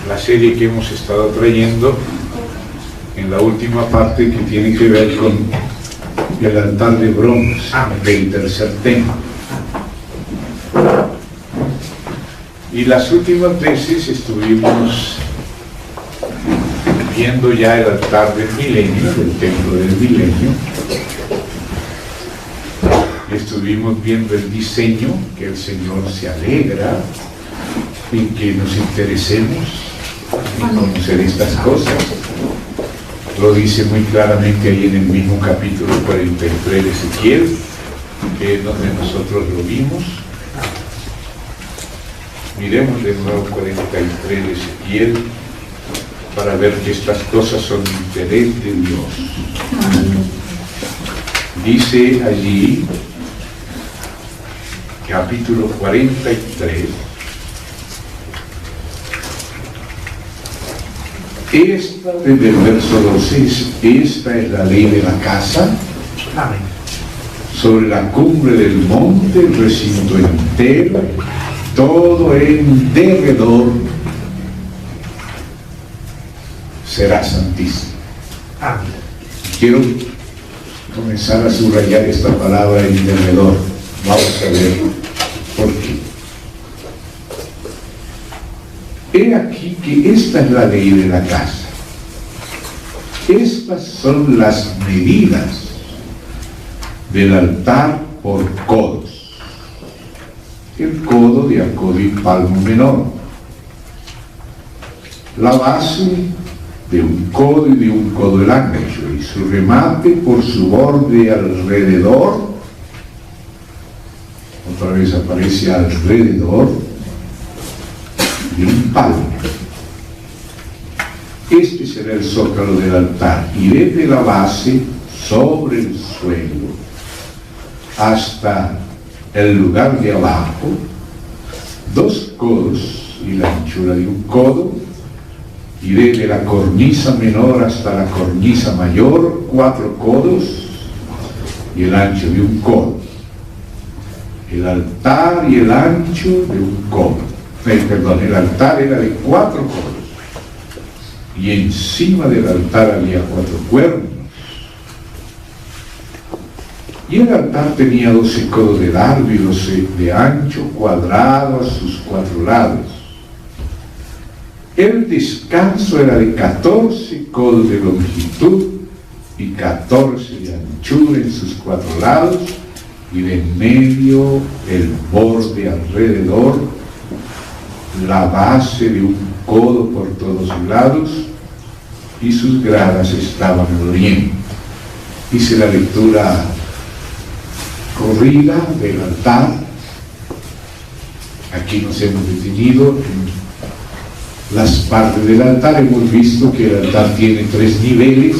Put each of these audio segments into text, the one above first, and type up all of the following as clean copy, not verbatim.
la serie que hemos estado trayendo en la última parte, que tiene que ver con el altar de bronce del tercer templo. Y las últimas veces estuvimos viendo ya el altar del milenio, del templo del milenio. Estuvimos viendo el diseño, que el Señor se alegra en que nos interesemos en conocer estas cosas. Lo dice muy claramente ahí en el mismo capítulo 43 de Ezequiel, que es donde nosotros lo vimos. Miremos de nuevo 43 de Ezequiel para ver que estas cosas son de interés de Dios. Dice allí, capítulo 43, desde el verso 12, esta es la ley de la casa. Amén. Sobre la cumbre del monte, el recinto entero, todo en derredor será santísimo. Amén. Quiero comenzar a subrayar esta palabra en derredor. Vamos a ver por qué. He aquí que esta es la ley de la casa. Estas son las medidas del altar por codos. El codo de acodo y palmo menor. La base de un codo y de un codo el ancho, y su remate por su borde alrededor. Otra vez aparece alrededor de un palmo. Este será el zócalo del altar, y desde la base sobre el suelo hasta el lugar de abajo, 2 codos y la anchura de un codo, y desde la cornisa menor hasta la cornisa mayor, 4 codos y el ancho de un codo. El altar y el ancho de un codo. El altar era de 4 codos, y encima del altar había 4 cuernos. Y el altar tenía 12 codos de largo y 12 de ancho, cuadrado a sus 4 lados. El descanso era de 14 codos de longitud y 14 de anchura en sus 4 lados, y de en medio el borde alrededor, la base de un codo por todos los lados, y sus gradas estaban al oriente. Hice la lectura corrida del altar. Aquí nos hemos detenido en las partes del altar. Hemos visto que el altar tiene 3 niveles.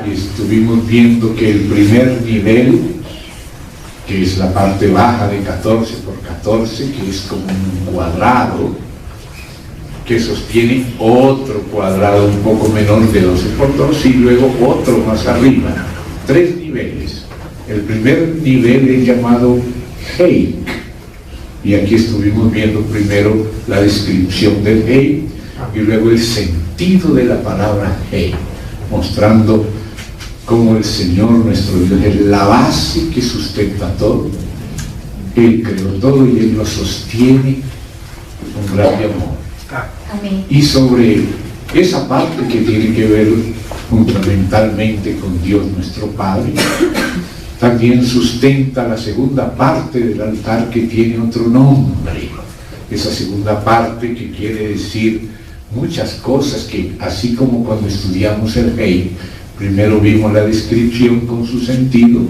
Y estuvimos viendo que el primer nivel, que es la parte baja de 14 por 14, que es como un cuadrado, que sostiene otro cuadrado un poco menor de 12 por 12, y luego otro más arriba. 3 niveles. El primer nivel es llamado Heik, y aquí estuvimos viendo primero la descripción del Heik y luego el sentido de la palabra Heik, mostrando cómo el Señor nuestro Dios es la base que sustenta todo. Él creó todo y Él lo sostiene con grande amor. Amén. Y sobre esa parte que tiene que ver fundamentalmente con Dios nuestro Padre, también sustenta la segunda parte del altar, que tiene otro nombre. Esa segunda parte que quiere decir muchas cosas, que así como cuando estudiamos el Rey, primero vimos la descripción con su sentido,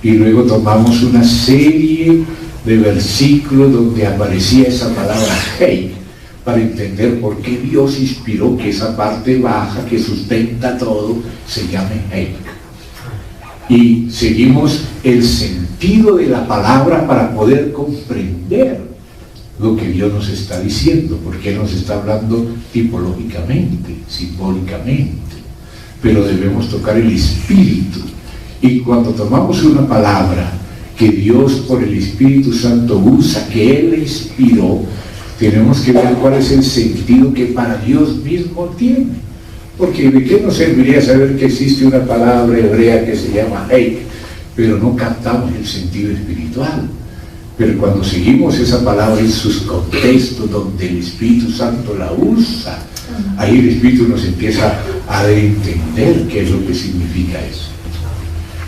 y luego tomamos una serie de versículos donde aparecía esa palabra Rey, para entender por qué Dios inspiró que esa parte baja que sustenta todo se llame Rey. Y seguimos el sentido de la palabra para poder comprender lo que Dios nos está diciendo, porque nos está hablando tipológicamente, simbólicamente, pero debemos tocar el espíritu. Y cuando tomamos una palabra que Dios por el Espíritu Santo usa, que Él inspiró, tenemos que ver cuál es el sentido que para Dios mismo tiene. Porque ¿de qué nos serviría saber que existe una palabra hebrea que se llama Heik, pero no captamos el sentido espiritual? Pero cuando seguimos esa palabra en sus contextos, donde el Espíritu Santo la usa, ahí el Espíritu nos empieza a entender qué es lo que significa eso.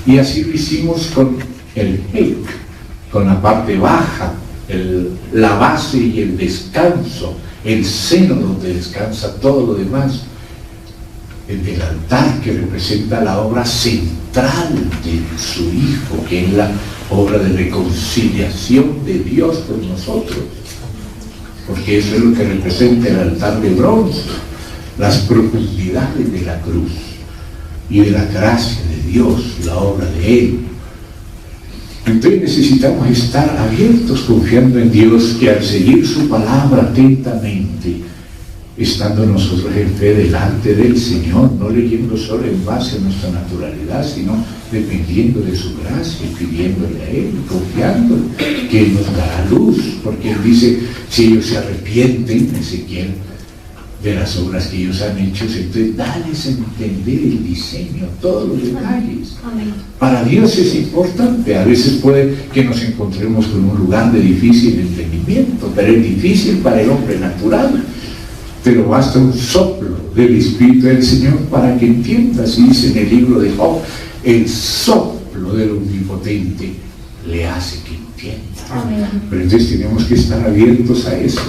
Y así lo hicimos con el Heik, con la parte baja, la base y el descanso, el seno donde descansa todo lo demás, el altar que representa la obra central de su Hijo, que es la obra de reconciliación de Dios con nosotros, porque eso es lo que representa el altar de bronce, las profundidades de la cruz y de la gracia de Dios, la obra de Él. Entonces necesitamos estar abiertos, confiando en Dios, que al seguir su palabra atentamente, estando nosotros en fe delante del Señor, no leyendo solo en base a nuestra naturalidad, sino dependiendo de su gracia, pidiéndole a Él, confiando que Él nos dará luz, porque Él dice, si ellos se arrepienten, Ezequiel, de las obras que ellos han hecho, entonces dales a entender el diseño, todos los detalles. Amén. Para Dios es importante. A veces puede que nos encontremos con un lugar de difícil entendimiento, pero es difícil para el hombre natural. Pero basta un soplo del Espíritu del Señor para que entienda. Así dice en el libro de Job, el soplo del Omnipotente le hace que entienda. Amén. Pero entonces tenemos que estar abiertos a eso,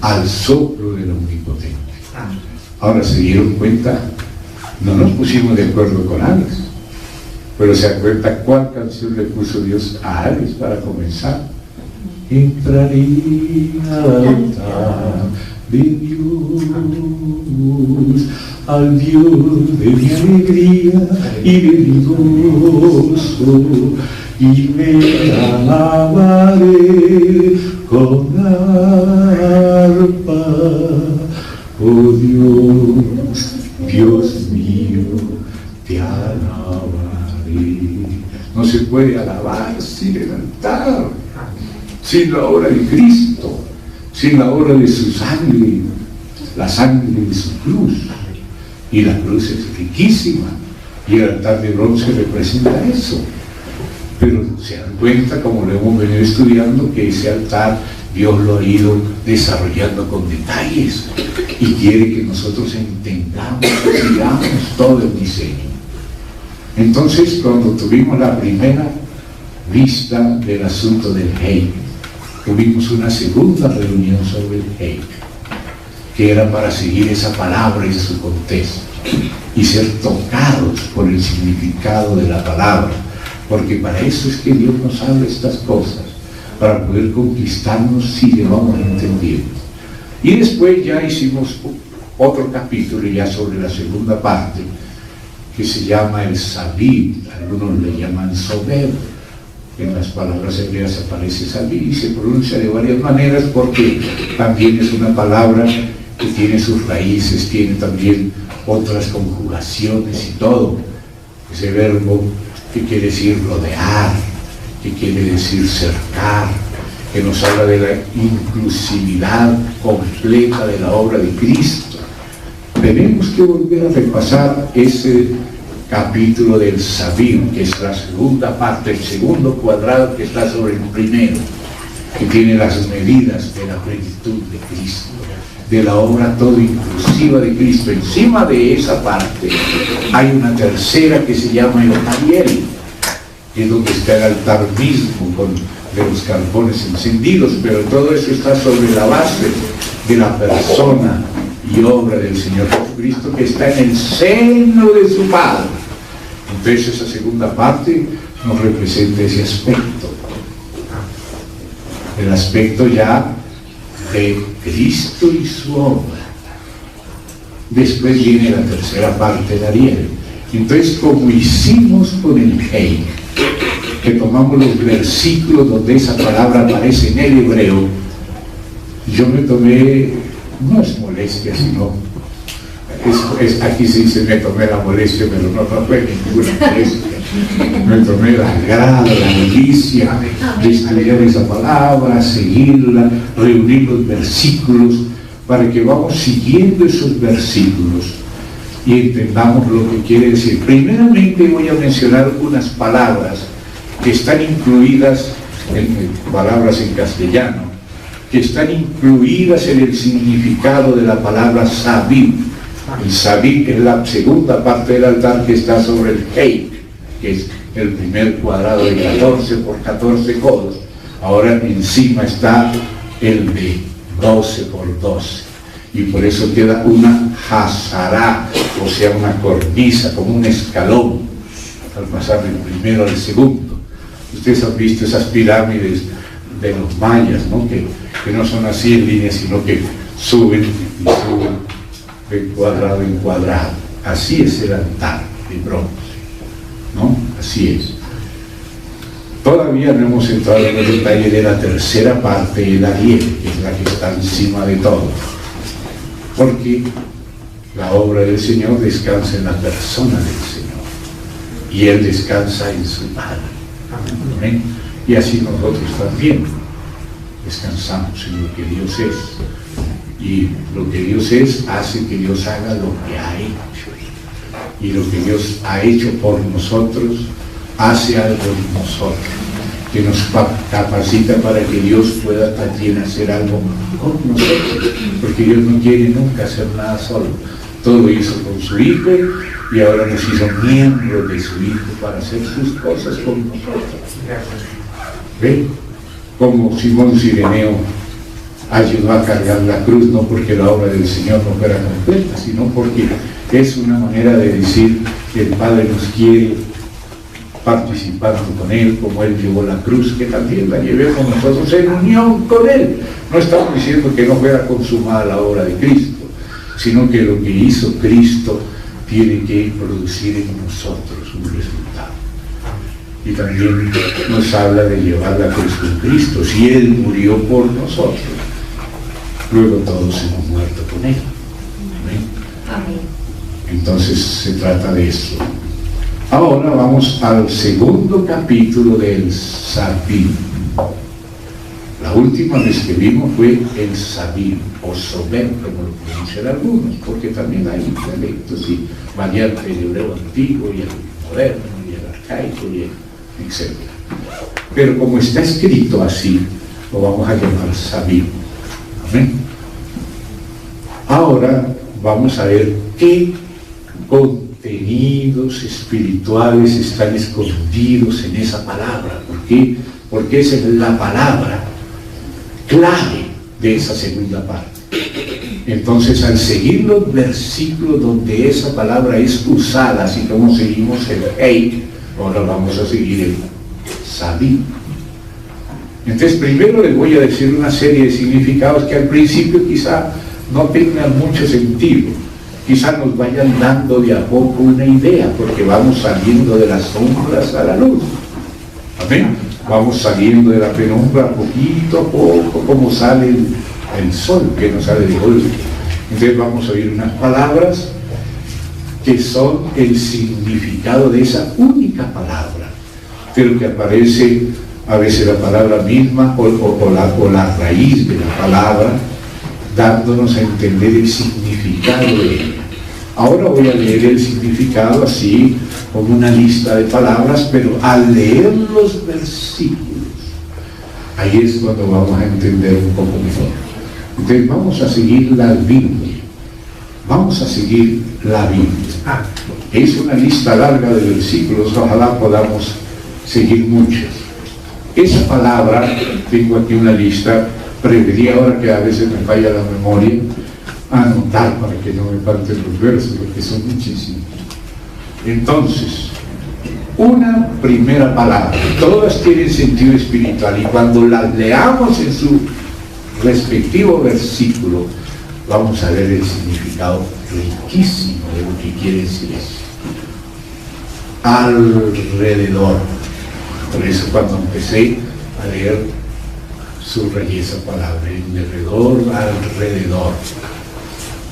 al soplo del Omnipotente. Ahora, ¿se dieron cuenta? No nos pusimos de acuerdo con Alex, pero ¿se dan cuenta cuál canción le puso Dios a Alex para comenzar? Entraré al altar de Dios, al Dios de mi alegría y de mi gozo, y me alabaré con arpa. Oh Dios, Dios mío, te alabaré. No se puede alabar sin el altar, sin la obra de Cristo, sin la obra de su sangre, la sangre de su cruz. Y la cruz es riquísima, y el altar de bronce representa eso. Pero se dan cuenta, como lo hemos venido estudiando, que ese altar Dios lo ha ido desarrollando con detalles y quiere que nosotros entendamos y sigamos todo el diseño. Entonces, cuando tuvimos la primera vista del asunto del Heik, tuvimos una segunda reunión sobre el Heik, que era para seguir esa palabra en su contexto y ser tocados por el significado de la palabra, porque para eso es que Dios nos habla estas cosas, para poder conquistarnos si le vamos entendiendo. Y después ya hicimos otro capítulo ya sobre la segunda parte, que se llama el Sabid, algunos le llaman Sober. En las palabras hebreas aparece Sabid y se pronuncia de varias maneras porque también es una palabra que tiene sus raíces, tiene también otras conjugaciones y todo. Ese verbo que quiere decir rodear, que quiere decir cercar, que nos habla de la inclusividad completa de la obra de Cristo. Tenemos que volver a repasar ese capítulo del Sabid, que es la segunda parte, el segundo cuadrado que está sobre el primero, que tiene las medidas de la plenitud de Cristo, de la obra todo inclusiva de Cristo. Encima de esa parte hay una tercera que se llama el Ariel, que es donde está el altar mismo de los carbones encendidos, pero todo eso está sobre la base de la persona y obra del Señor Jesucristo, que está en el seno de su Padre. Entonces esa segunda parte nos representa ese aspecto, el aspecto ya de Cristo y su obra. Después viene la tercera parte de Ariel. Entonces, como hicimos con el Heik, que tomamos los versículos donde esa palabra aparece en el hebreo, yo me tomé, no es molestia, sino aquí se dice me tomé la molestia, pero no fue ninguna molestia. Me tomé la grada, la delicia de estudiar esa palabra, seguirla, reunir los versículos, para que vamos siguiendo esos versículos y entendamos lo que quiere decir. Primeramente voy a mencionar unas palabras que están incluidas palabras en castellano, que están incluidas en el significado de la palabra sabib. El sabib es la segunda parte del altar que está sobre el heic, que es el primer cuadrado de 14 por 14 codos. Ahora encima está el de 12 por 12. Y por eso queda una hazará, o sea, una cornisa, como un escalón, al pasar del primero al segundo. Ustedes han visto esas pirámides de los mayas, ¿no? Que no son así en línea, sino que suben y suben de cuadrado en cuadrado. Así es el altar de bronce, ¿no? Así es. Todavía no hemos entrado en el detalle de la tercera parte, el ariel, que es la que está encima de todo. Porque la obra del Señor descansa en la persona del Señor. Y Él descansa en su Padre. Amén. Y así nosotros también descansamos en lo que Dios es. Y lo que Dios es hace que Dios haga lo que ha hecho. Y lo que Dios ha hecho por nosotros hace algo en nosotros, que nos capacita para que Dios pueda también hacer algo con nosotros, porque Dios no quiere nunca hacer nada solo. Todo lo hizo con su Hijo y ahora nos hizo miembros de su Hijo para hacer sus cosas con nosotros. ¿Ve? Como Simón Cireneo ayudó a cargar la cruz, no porque la obra del Señor no fuera completa, sino porque es una manera de decir que el Padre nos quiere participando con Él, como Él llevó la cruz, que también la llevemos nosotros en unión con Él. No estamos diciendo que no fuera consumada la obra de Cristo, sino que lo que hizo Cristo tiene que producir en nosotros un resultado. Y también nos habla de llevar la cruz con Cristo. Si Él murió por nosotros, luego todos hemos muerto con Él. Amén. Amén. Entonces se trata de eso. Ahora vamos al segundo capítulo del Sabib. La última vez que vimos fue el Sabib, o Sober, como lo pronuncian algunos, porque también hay dialectos y variantes del hebreo antiguo y el moderno y el arcaico, y etc. Pero como está escrito así, lo vamos a llamar Sabib. Amén. Ahora vamos a ver qué contenidos espirituales están escondidos en esa palabra. ¿Por qué? Porque esa es la palabra clave de esa segunda parte. Entonces, al seguir los versículos donde esa palabra es usada, así como seguimos el heic, ahora vamos a seguir el sabib. Entonces, primero les voy a decir una serie de significados que al principio quizá no tengan mucho sentido. Quizá nos vayan dando de a poco una idea, porque vamos saliendo de las sombras a la luz. Amén. Vamos saliendo de la penumbra poquito a poco, como sale el sol, que no sale de golpe. Entonces vamos a oír unas palabras que son el significado de esa única palabra, pero que aparece a veces la palabra misma o la raíz de la palabra, dándonos a entender el significado de ella. Ahora voy a leer el significado así, como una lista de palabras, pero al leer los versículos, ahí es cuando vamos a entender un poco mejor. Entonces vamos a seguir la Biblia. Vamos a seguir la Biblia. Es una lista larga de versículos, ojalá podamos seguir muchos. Esa palabra, tengo aquí una lista, preferiría ahora que a veces me falla la memoria, anotar para que no me falten los versos, porque son muchísimos. Entonces, una primera palabra, todas tienen sentido espiritual, y cuando las leamos en su respectivo versículo, vamos a ver el significado riquísimo de lo que quiere decir eso. Alrededor. Por eso cuando empecé a leer, subrayé esa palabra, alrededor.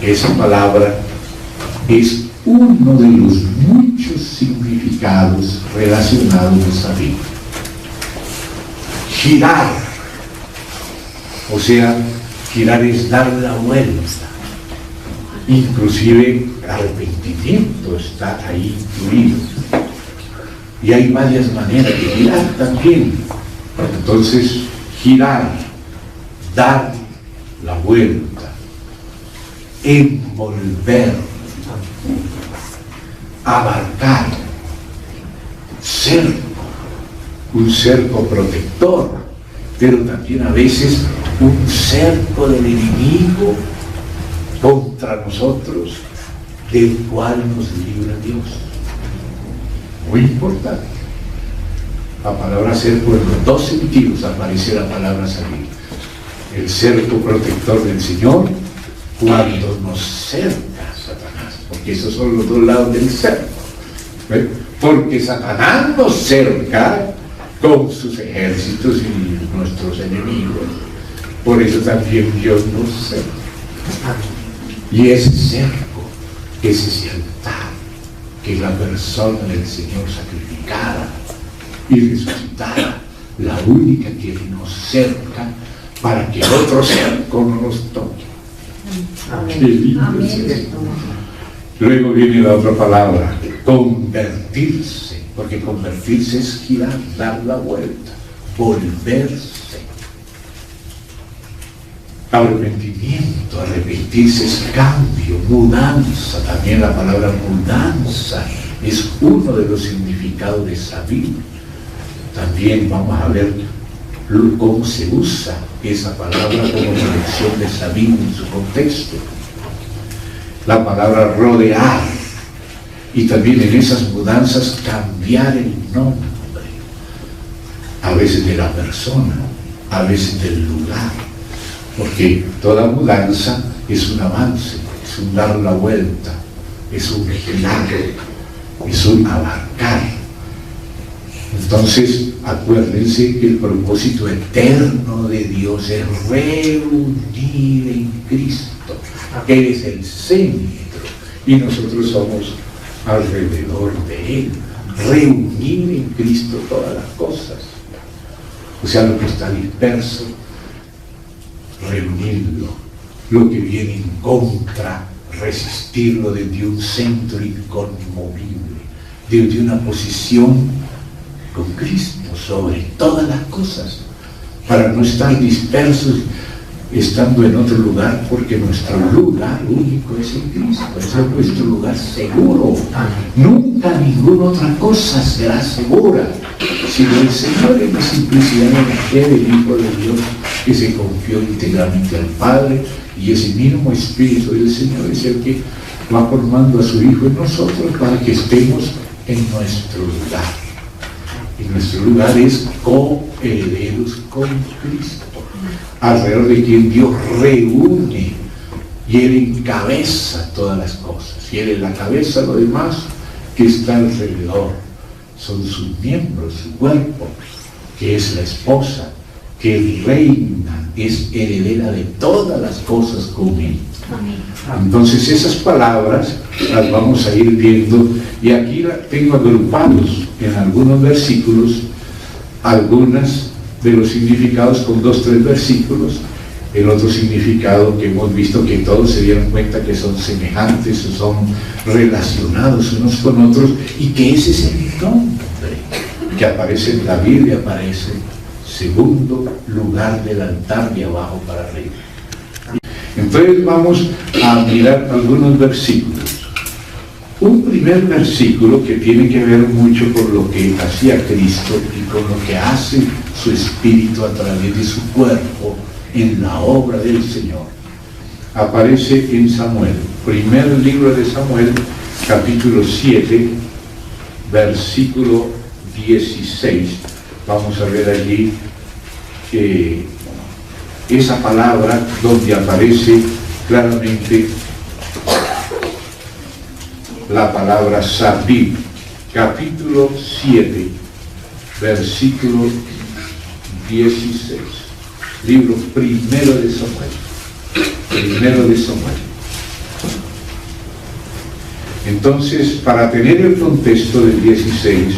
Esa palabra es uno de los muchos significados relacionados a Sabid. Girar, o sea, girar es dar la vuelta. Inclusive arrepentimiento está ahí incluido. Y hay varias maneras de girar también. Entonces, girar, dar la vuelta, envolver, abarcar, cerco, un cerco protector, pero también a veces un cerco del enemigo contra nosotros, del cual nos libra Dios. Muy importante. La palabra cerco, en los dos sentidos aparece la palabra salir. El cerco protector del Señor cuando nos cerca Satanás, porque esos son los dos lados del cerco. ¿Ve? Porque Satanás nos cerca con sus ejércitos y nuestros enemigos. Por eso también Dios nos cerca. Y ese cerco, que es ese altar, que es la persona del Señor sacrificada y resucitada, la única que nos cerca para que otro cerco no nos toque. Qué lindo es esto. Luego viene la otra palabra, convertirse, porque convertirse es girar, dar la vuelta, volverse. Arrepentimiento, arrepentirse es cambio, mudanza. También la palabra mudanza es uno de los significados de Sabid. También vamos a ver cómo se usa esa palabra como conexión de Sabid en su contexto. La palabra rodear, y también en esas mudanzas cambiar el nombre, a veces de la persona, a veces del lugar, porque toda mudanza es un avance, es un dar la vuelta, es un girar, es un abarcar. Entonces, acuérdense que el propósito eterno de Dios es reunir en Cristo. Él es el centro y nosotros somos alrededor de Él. Reunir en Cristo todas las cosas. O sea, lo que está disperso, reunirlo. Lo que viene en contra, resistirlo desde un centro inconmovible, desde una posición con Cristo sobre todas las cosas, para no estar dispersos estando en otro lugar, porque nuestro lugar único es en Cristo. Ese es nuestro lugar seguro. Nunca ninguna otra cosa será segura, sino el Señor, en la simplicidad de la fe del Hijo de Dios, que se confió íntegramente al Padre, y ese mismo Espíritu del Señor es el que va formando a su Hijo en nosotros para que estemos en nuestro lugar. Y nuestro lugar es coherederos con Cristo, alrededor de quien Dios reúne, y Él encabeza todas las cosas, y Él es la cabeza, lo demás que está alrededor son sus miembros, su cuerpo, que es la esposa, que reina, es heredera de todas las cosas con Él. Entonces esas palabras las vamos a ir viendo, y aquí las tengo agrupados en algunos versículos, algunas de los significados con 2 o 3 versículos. El otro significado que hemos visto, que todos se dieron cuenta que son semejantes, son relacionados unos con otros, y que ese es el nombre que aparece en la Biblia, aparece segundo lugar del altar, de abajo para arriba. Entonces vamos a mirar algunos versículos. Un primer versículo que tiene que ver mucho con lo que hacía Cristo y con lo que hace su Espíritu a través de su cuerpo en la obra del Señor. Aparece en Samuel, primer libro de Samuel, capítulo 7, versículo 16. Vamos a ver allí esa palabra donde aparece claramente la palabra Sabid, capítulo 7, versículo 16. Libro primero de Samuel. Entonces, para tener el contexto del 16,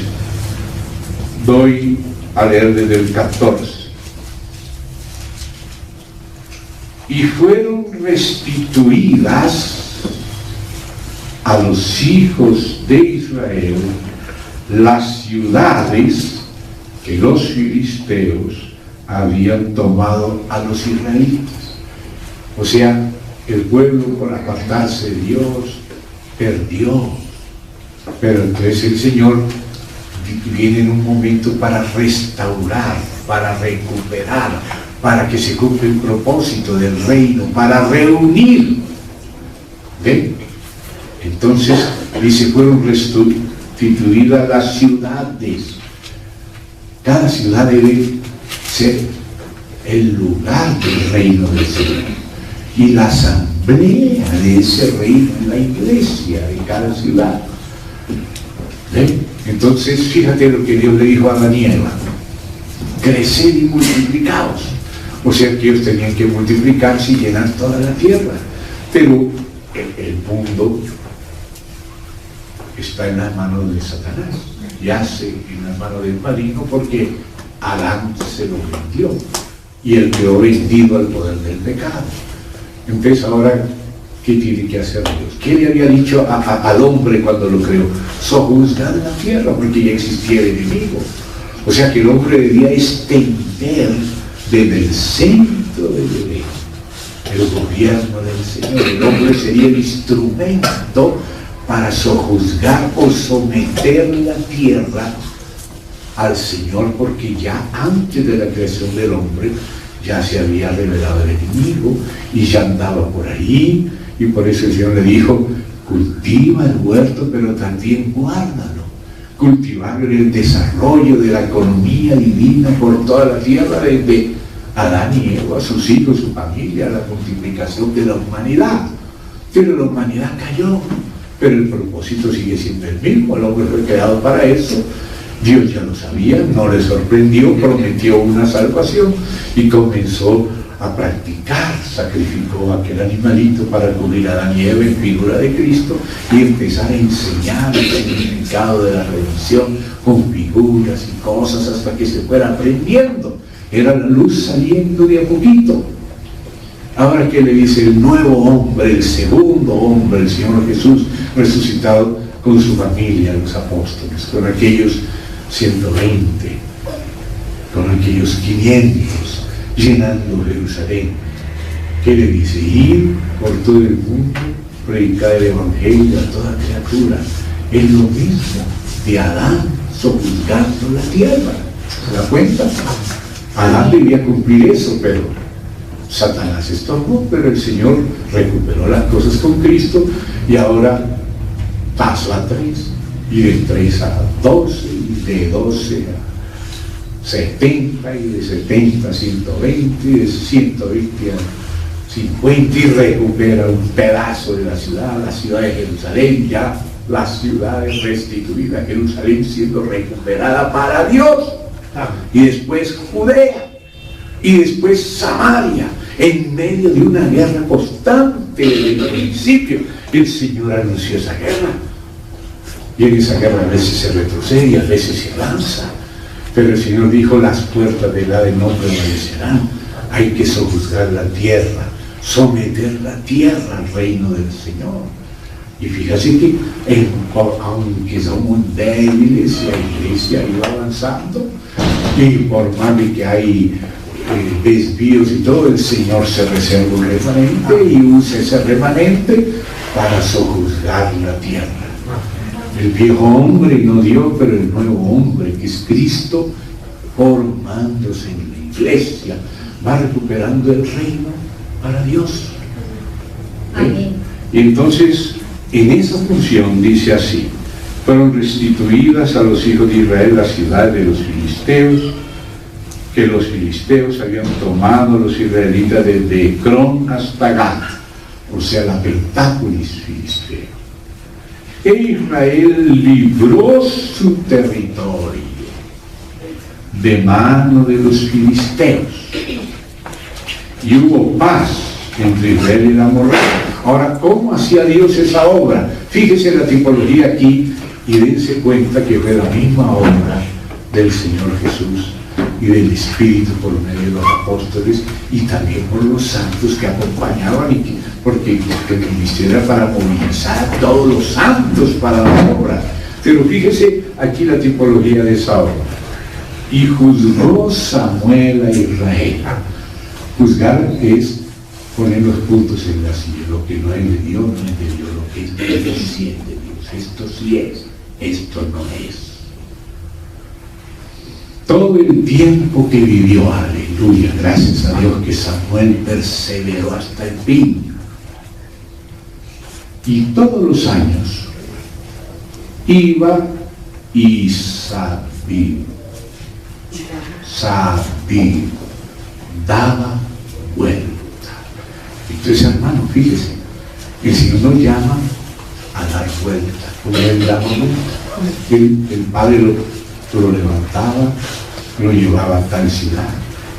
doy a leer desde el 14. Y fueron restituidas a los hijos de Israel las ciudades que los filisteos habían tomado a los israelitas. O sea, el pueblo, por apartarse de Dios, perdió. Pero entonces el Señor viene en un momento para restaurar, para recuperar, para que se cumpla el propósito del reino, para reunir. ¿Ven? Entonces, dice, fueron restituidas las ciudades. Cada ciudad debe ser el lugar del reino del Señor. Y la asamblea de ese reino, la iglesia de cada ciudad. ¿Ven? Entonces, fíjate lo que Dios le dijo a Adán y Eva: creced y multiplicaos. O sea que ellos tenían que multiplicarse y llenar toda la tierra. Pero el mundo está en las manos de Satanás, yace en las manos del maligno, porque Adán se lo vendió y él quedó vendido al poder del pecado. Entonces ahora, ¿qué tiene que hacer Dios? ¿Qué le había dicho al hombre cuando lo creó? Sojuzgar la tierra, porque ya existía el enemigo. O sea que el hombre debía extender desde el centro del Edén el gobierno del Señor. El hombre sería el instrumento para sojuzgar o someter la tierra al Señor, porque ya antes de la creación del hombre ya se había revelado el enemigo y ya andaba por ahí, y por eso el Señor le dijo: cultiva el huerto, pero también guárdalo. Cultivar el desarrollo de la economía divina por toda la tierra, desde Adán y Eva, sus hijos, su familia, la multiplicación de la humanidad. Pero la humanidad cayó, pero el propósito sigue siendo el mismo. El hombre fue creado para eso. Dios ya lo sabía, no le sorprendió, prometió una salvación y comenzó a practicar. Sacrificó aquel animalito para cubrir a Adán y Eva en figura de Cristo y empezar a enseñar el significado de la redención con figuras y cosas hasta que se fuera aprendiendo. Era la luz saliendo de a poquito. Ahora que le dice el nuevo hombre, el segundo hombre, el Señor Jesús resucitado con su familia, los apóstoles, con aquellos 120, con aquellos 500, llenando Jerusalén. ¿Qué le dice? Ir por todo el mundo, predicar el evangelio a toda criatura. Es lo mismo de Adán sojuzgando la tierra. ¿Se da cuenta? Adán debía cumplir eso, pero Satanás estorbó. Pero el Señor recuperó las cosas con Cristo y ahora pasó a 3, y de 3 a 12, y de 12 a 70, y de 70 a 120, y de 120 a 50, y recupera un pedazo de la ciudad de Jerusalén, ya la ciudad es restituida, Jerusalén siendo recuperada para Dios. Y después Judea, y después Samaria, en medio de una guerra constante desde el principio. El Señor anunció esa guerra, y en esa guerra a veces se retrocede y a veces se avanza, pero el Señor dijo: las puertas del Hades no prevalecerán. Hay que sojuzgar la tierra, someter la tierra al reino del Señor. Y fíjate que aunque somos débiles, la iglesia iba avanzando, y por más de que hay desvíos y todo, el Señor se reserva un remanente y usa ese remanente para sojuzgar la tierra. El viejo hombre no dio, pero el nuevo hombre, que es Cristo, formándose en la iglesia, va recuperando el reino para Dios. Amén. Y entonces, en esa función dice así: fueron restituidas a los hijos de Israel la ciudad de los filisteos, que los filisteos habían tomado los israelitas desde Ecrón hasta Gat, o sea, la Pentápolis filistea. E Israel libró su territorio de mano de los filisteos, y hubo paz entre Israel y la Amorrhea. Ahora, ¿cómo hacía Dios esa obra? Fíjese la tipología aquí y dense cuenta que fue la misma obra del Señor Jesús y del Espíritu por medio de los apóstoles y también por los santos que acompañaban, porque el ministerio era para movilizar a todos los santos para la obra. Pero fíjese aquí la tipología de esa obra. Y juzgó Samuel a Israel. Juzgar es poner los puntos en la silla. Lo que no es de Dios no es de Dios. Lo que es de Dios sí es de Dios. Esto sí es, esto no es. Todo el tiempo que vivió, aleluya, gracias a Dios que Samuel perseveró hasta el fin. Y todos los años iba y daba vuelta. Entonces, hermano, fíjese, el Señor nos llama a dar vuelta, como Él daba vuelta. El Padre lo levantaba, lo llevaba a tal ciudad,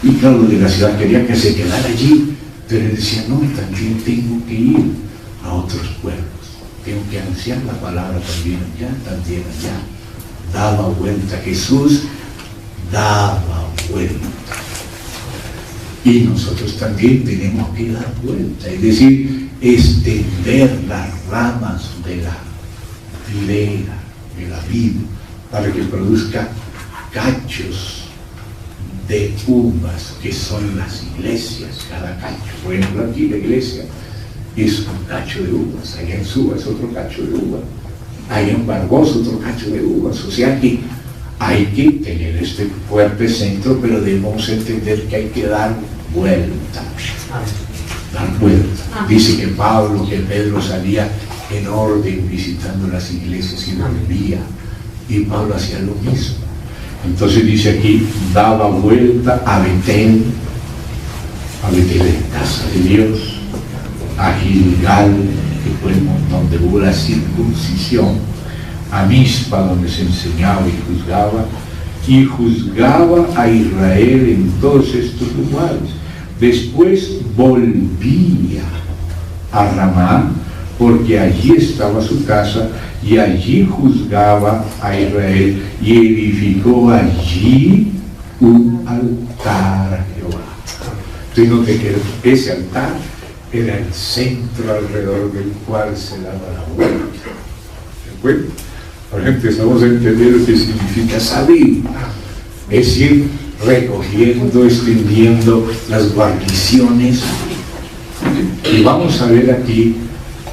y claro, los de la ciudad quería que se quedara allí, pero Él decía, no, también tengo que ir a otros pueblos, tengo que anunciar la palabra también allá. Daba vuelta, Jesús daba vuelta. Y nosotros también tenemos que dar vuelta, es decir, extender las ramas de la higuera, de la vid, para que produzca cachos de uvas, que son las iglesias, cada cacho. Por ejemplo, aquí la iglesia es un cacho de uvas, allá en Suba es otro cacho de uvas, allá en Barbosa otro cacho de uvas. O sea que hay que tener este fuerte centro, pero debemos entender que hay que dar vuelta. Dar vuelta. Dice que Pedro salía en orden visitando las iglesias y volvía. Y Pablo hacía lo mismo. Entonces dice aquí, daba vuelta a Betel en casa de Dios, a Gilgal, que fue donde hubo la circuncisión, a Mizpa, donde se enseñaba y juzgaba a Israel en todos estos lugares. Después volvía a Ramá, porque allí estaba su casa, y allí juzgaba a Israel, y edificó allí un altar a Jehová. Entonces note que ese altar era el centro alrededor del cual se daba la vuelta. ¿De acuerdo? Ahora empezamos a entender lo que significa salir, es ir recogiendo, extendiendo las guarniciones. Y vamos a ver aquí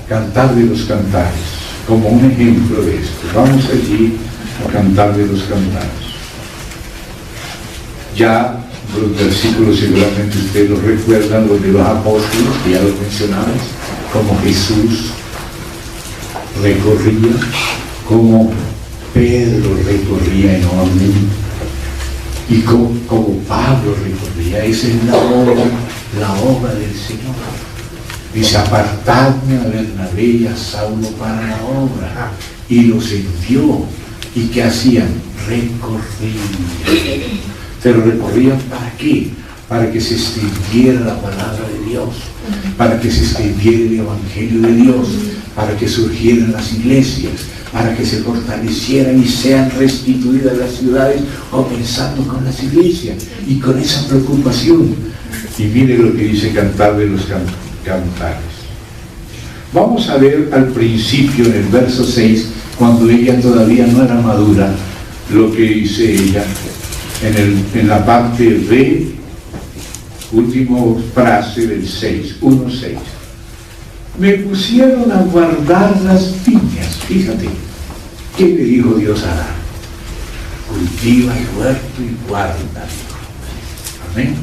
Cantar de los Cantares como un ejemplo de esto. Vamos allí a Cantar de los Cantares. Ya los versículos seguramente ustedes los recuerdan, los de los apóstoles, que ya los mencionamos, como Jesús recorría, como Pedro recorría en orden, y como Pablo recorría. Esa es la obra del Señor. Dice, apartadme a Bernabé y a Saulo para la obra, y los envió. ¿Y qué hacían? Recorrían. Pero recorrían ¿para qué? Para que se extendiera la palabra de Dios, para que se extendiera el evangelio de Dios, para que surgieran las iglesias, para que se fortalecieran y sean restituidas las ciudades, comenzando con las iglesias y con esa preocupación. Y mire lo que dice Cantar de los Cantares. Vamos a ver al principio, en el verso 6, cuando ella todavía no era madura, lo que dice ella en la parte B, última frase del 6, 1:6. Me pusieron a guardar las viñas. Fíjate, ¿qué le dijo Dios a Adán? Cultiva el huerto y guarda. Amén.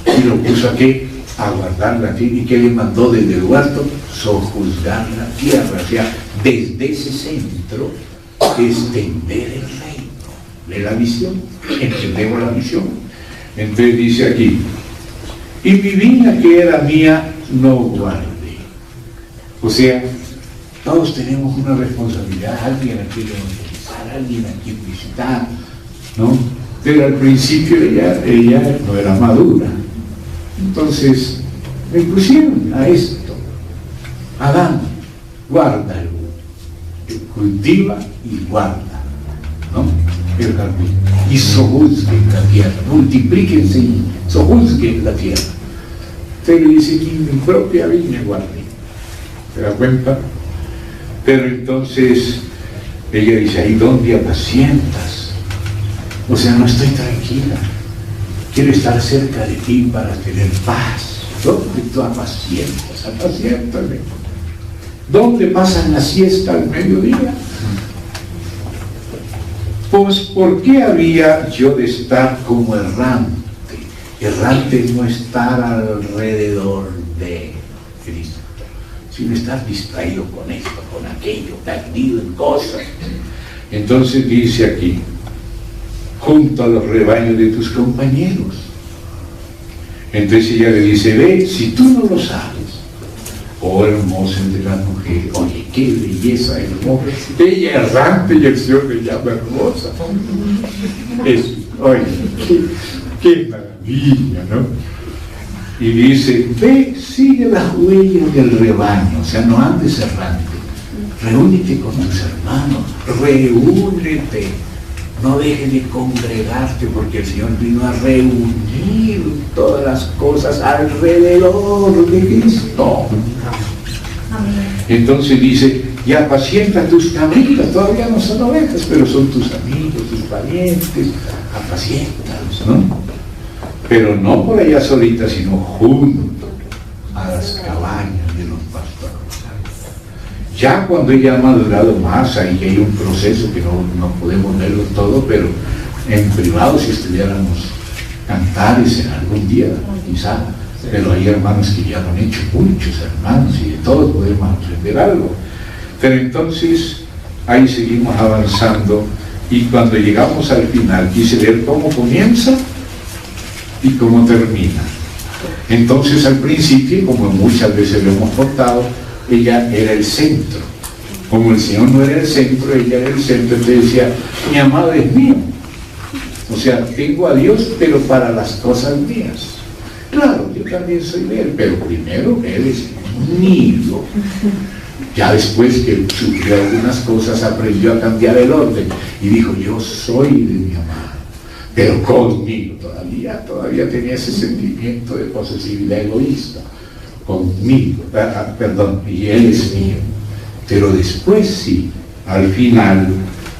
Y lo puso aquí a guardar la tierra. ¿Y qué le mandó desde el huerto? Sojuzgar la tierra. O sea, desde ese centro, extender el reino de la visión. Entendemos la visión. Entonces dice aquí, y mi viña que era mía no guardé. O sea, todos tenemos una responsabilidad, alguien a quien evangelizar, alguien a quien visitar, ¿no? Pero al principio ella no era madura. Entonces me pusieron a esto. Adán, guárdalo, cultiva y guarda, ¿no? El jardín. Y sojuzguen la tierra, multiplíquense y sojuzguen la tierra. Usted le dice, ni mi propia viña guardé. ¿Se da cuenta? Pero entonces ella dice, ¿ahí dónde apacientas? O sea, no estoy tranquila. Quiero estar cerca de ti para tener paz. ¿Dónde tú apacientas? Apaciéntame. ¿Dónde pasan la siesta al mediodía? Pues, ¿por qué había yo de estar como errante? Errante es no estar alrededor de Cristo, sino estar distraído con esto, con aquello, perdido en cosas. Entonces dice aquí, junto a los rebaños de tus compañeros. Entonces ella le dice, ve, si tú no lo sabes, oh hermosa entre las mujeres, oye, qué belleza hermosa, ella errante y el Señor le llama hermosa. Oye, qué maravilla, ¿no? Y dice, ve, sigue las huellas del rebaño, o sea, no andes errante, reúnete con tus hermanos, reúnete. No dejes de congregarte, porque el Señor vino a reunir todas las cosas alrededor de Cristo. Entonces dice, y apacienta tus cabritas, todavía no son ovejas, pero son tus amigos, tus parientes, apaciéntalos, ¿no? Pero no por allá solitas, sino junto a las cabañas de los pastores. Ya cuando ella ha madurado más, ahí hay un proceso que no podemos verlo todo, pero en privado, si estuviéramos cantares en algún día, quizá, pero hay hermanos que ya lo han hecho, muchos hermanos, y de todos podemos aprender algo. Pero entonces, ahí seguimos avanzando, y cuando llegamos al final, quise ver cómo comienza y cómo termina. Entonces, al principio, como muchas veces lo hemos contado, ella era el centro. Como el Señor no era el centro, ella era el centro. Entonces decía, mi amado es mío. O sea, tengo a Dios, pero para las cosas mías. Claro, yo también soy de Él, pero primero Él es mío. Ya después que sufrió algunas cosas, aprendió a cambiar el orden y dijo, yo soy de mi amado, pero conmigo. Todavía tenía ese sentimiento de posesividad egoísta. Conmigo, perdón, y Él es mío. Pero después sí, al final,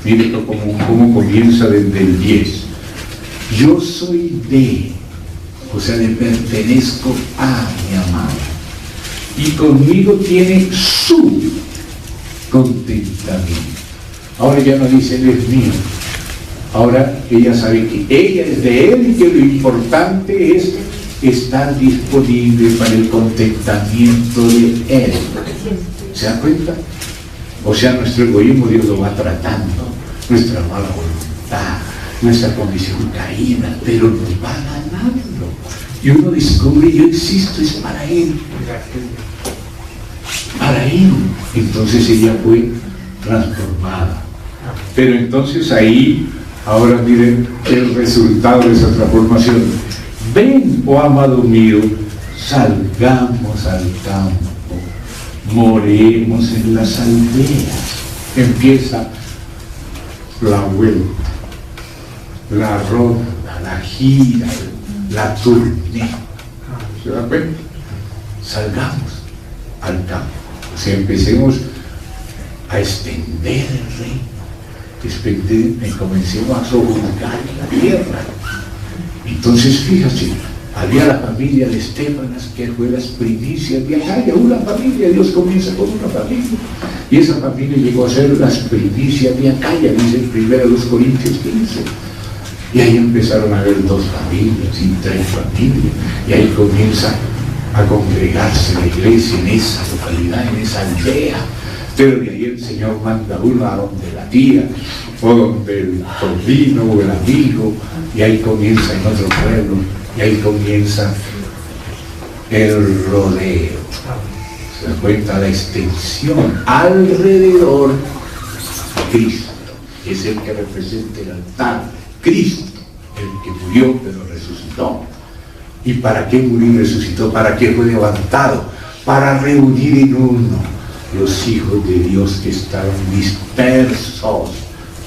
mire cómo comienza desde el 10. Yo soy de, o sea, le pertenezco a mi amado. Y conmigo tiene su contentamiento. Ahora ya no dice Él es mío. Ahora ella sabe que ella es de Él y que lo importante es estar disponible para el contentamiento de Él. ¿Se da cuenta? O sea, nuestro egoísmo Dios lo va tratando, nuestra mala voluntad, nuestra condición caída, pero nos va ganando. Y uno descubre, yo existo, es para Él. Para Él. Entonces ella fue transformada. Pero entonces ahí, ahora miren el resultado de esa transformación. Ven, oh amado mío, salgamos al campo, moremos en las aldeas. Empieza la vuelta, la ronda, la gira, la tournée. ¿Se da cuenta? Salgamos al campo. O sea, empecemos a extender el reino, comencemos a sojuzgar la tierra. Entonces, fíjate, había la familia de Estefanas, que fue las primicias de Acaya, una familia, Dios comienza con una familia, y esa familia llegó a ser las primicias de Acaya, dice en 1 Corintios 15, y ahí empezaron a haber 2 familias y 3 familias, y ahí comienza a congregarse la iglesia en esa localidad, en esa aldea. Pero de ahí el Señor manda uno a donde la tía, o donde el sobrino o el amigo, y ahí comienza en otro pueblo, y ahí comienza el rodeo. Se da cuenta la extensión alrededor de Cristo, que es el que representa el altar. Cristo, el que murió pero resucitó. ¿Y para qué murió y resucitó? ¿Para qué fue levantado? para reunir en uno los hijos de Dios que estaban dispersos,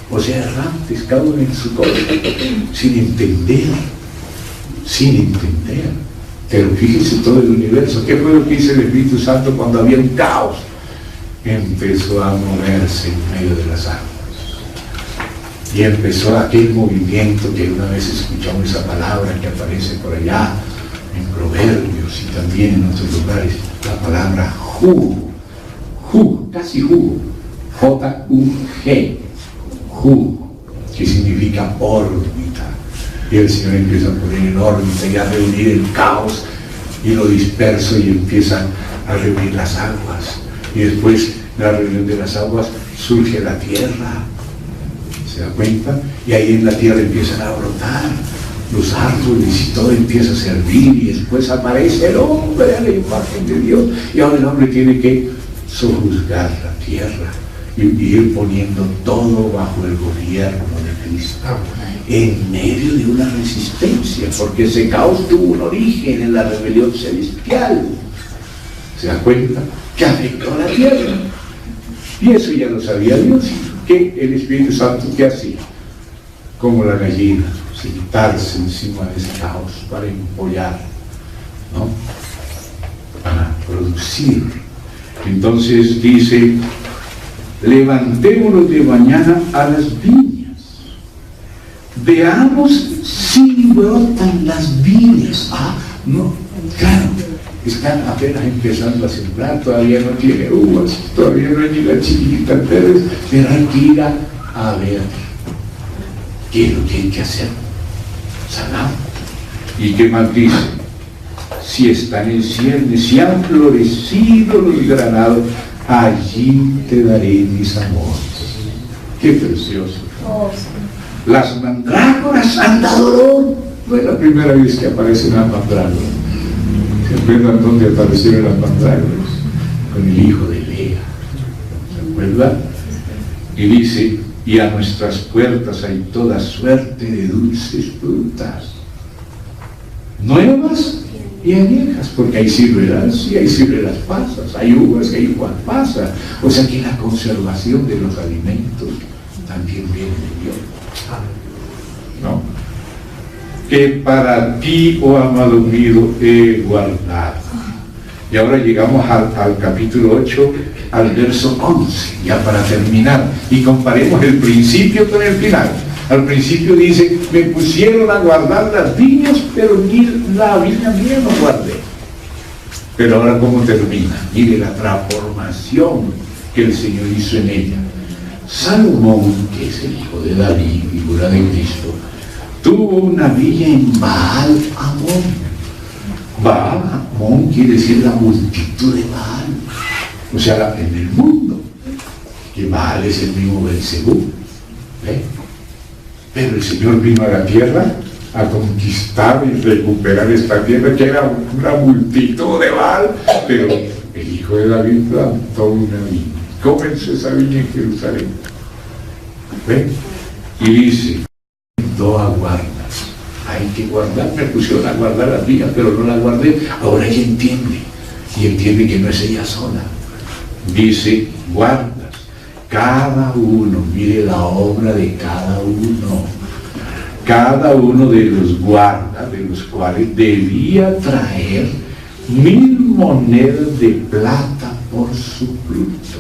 o sea, errantes, cada uno en su cosa, sin entender. Pero fíjense todo el universo. ¿Qué fue lo que hizo el Espíritu Santo cuando había un caos? Empezó a moverse en medio de las aguas. Y empezó aquel movimiento que una vez escuchamos esa palabra que aparece por allá en Proverbios y también en otros lugares, la palabra jugo, casi jugo, J-U-G, jugo, que significa órbita. Y el Señor empieza a poner en órbita y a reunir el caos y lo disperso y empieza a reunir las aguas. Y después de la reunión de las aguas surge la tierra. ¿Se da cuenta? Y ahí en la tierra empiezan a brotar los árboles y todo empieza a servir y después aparece el hombre a la imagen de Dios. Y ahora el hombre tiene que sojuzgar la tierra y ir poniendo todo bajo el gobierno de Cristo, en medio de una resistencia, porque ese caos tuvo un origen en la rebelión celestial. ¿Se da cuenta? Que afectó a la tierra. Y eso ya lo sabía Dios, que el Espíritu Santo, ¿qué hacía? Como la gallina, sentarse encima de ese caos para empollar, ¿no? Para producir. Entonces dice: levantémonos de mañana a las viñas, veamos si brotan las viñas. No, claro, están apenas empezando a sembrar, todavía no tiene uvas, todavía no hay ni la chiquita, pero hay que ir a ver qué es lo que hay que hacer. Sanar. ¿Y qué más dice? Si están en ciernes, si han florecido los granados, allí te daré mis amores. Qué precioso. Las mandrágoras han dado olor. No es la primera vez que aparecen las mandrágoras. ¿Se acuerdan dónde aparecieron las mandrágoras? Con el hijo de Lea. ¿Se acuerdan? Y dice: y a nuestras puertas hay toda suerte de dulces frutas, nuevas y añejas, porque hay ciruelas y hay ciruelas pasas, hay uvas y hay uvas pasas. O sea que la conservación de los alimentos también viene de Dios, ¿no? Que para ti, oh amado mío, he guardado. Y ahora llegamos al capítulo 8, al verso 11, ya para terminar, y comparemos el principio con el final. Al principio dice: me pusieron a guardar las viñas, pero ni la viña mía no guardé. Pero ahora, ¿cómo termina? Mire la transformación que el Señor hizo en ella. Salomón, que es el hijo de David, figura de Cristo, tuvo una viña en Baal-Hamón. Baal-Hamón quiere decir la multitud de Baal, o sea, en el mundo, que Baal es el mismo Belzebú, ¿eh? Pero el Señor vino a la tierra a conquistar y recuperar esta tierra, que era una multitud de Baal, pero el hijo de David plantó una viña. Comenzó esa viña en Jerusalén, ¿eh? Y dice: a guardas. Hay que guardar, me pusieron a guardar las viñas, pero no las guardé. Ahora ella entiende, y entiende que no es ella sola. Dice: guardas, cada uno, mire la obra de cada uno de los guardas, de los cuales debía traer 1000 monedas de plata por su fruto.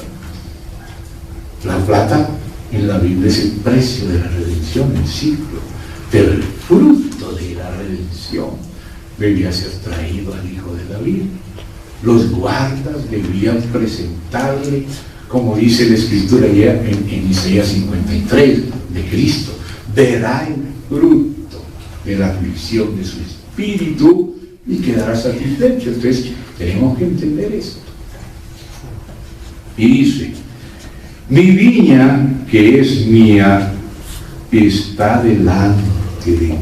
La plata en la Biblia es el precio de la redención, el ciclo, pero el fruto de la redención debía ser traído al hijo de David. Los guardas debían presentarle, como dice la Escritura ya en Isaías 53, de Cristo: verá el fruto de la aflicción de su espíritu y quedará satisfecho. Entonces tenemos que entender esto. Y dice: mi viña, que es mía, está delante de mí.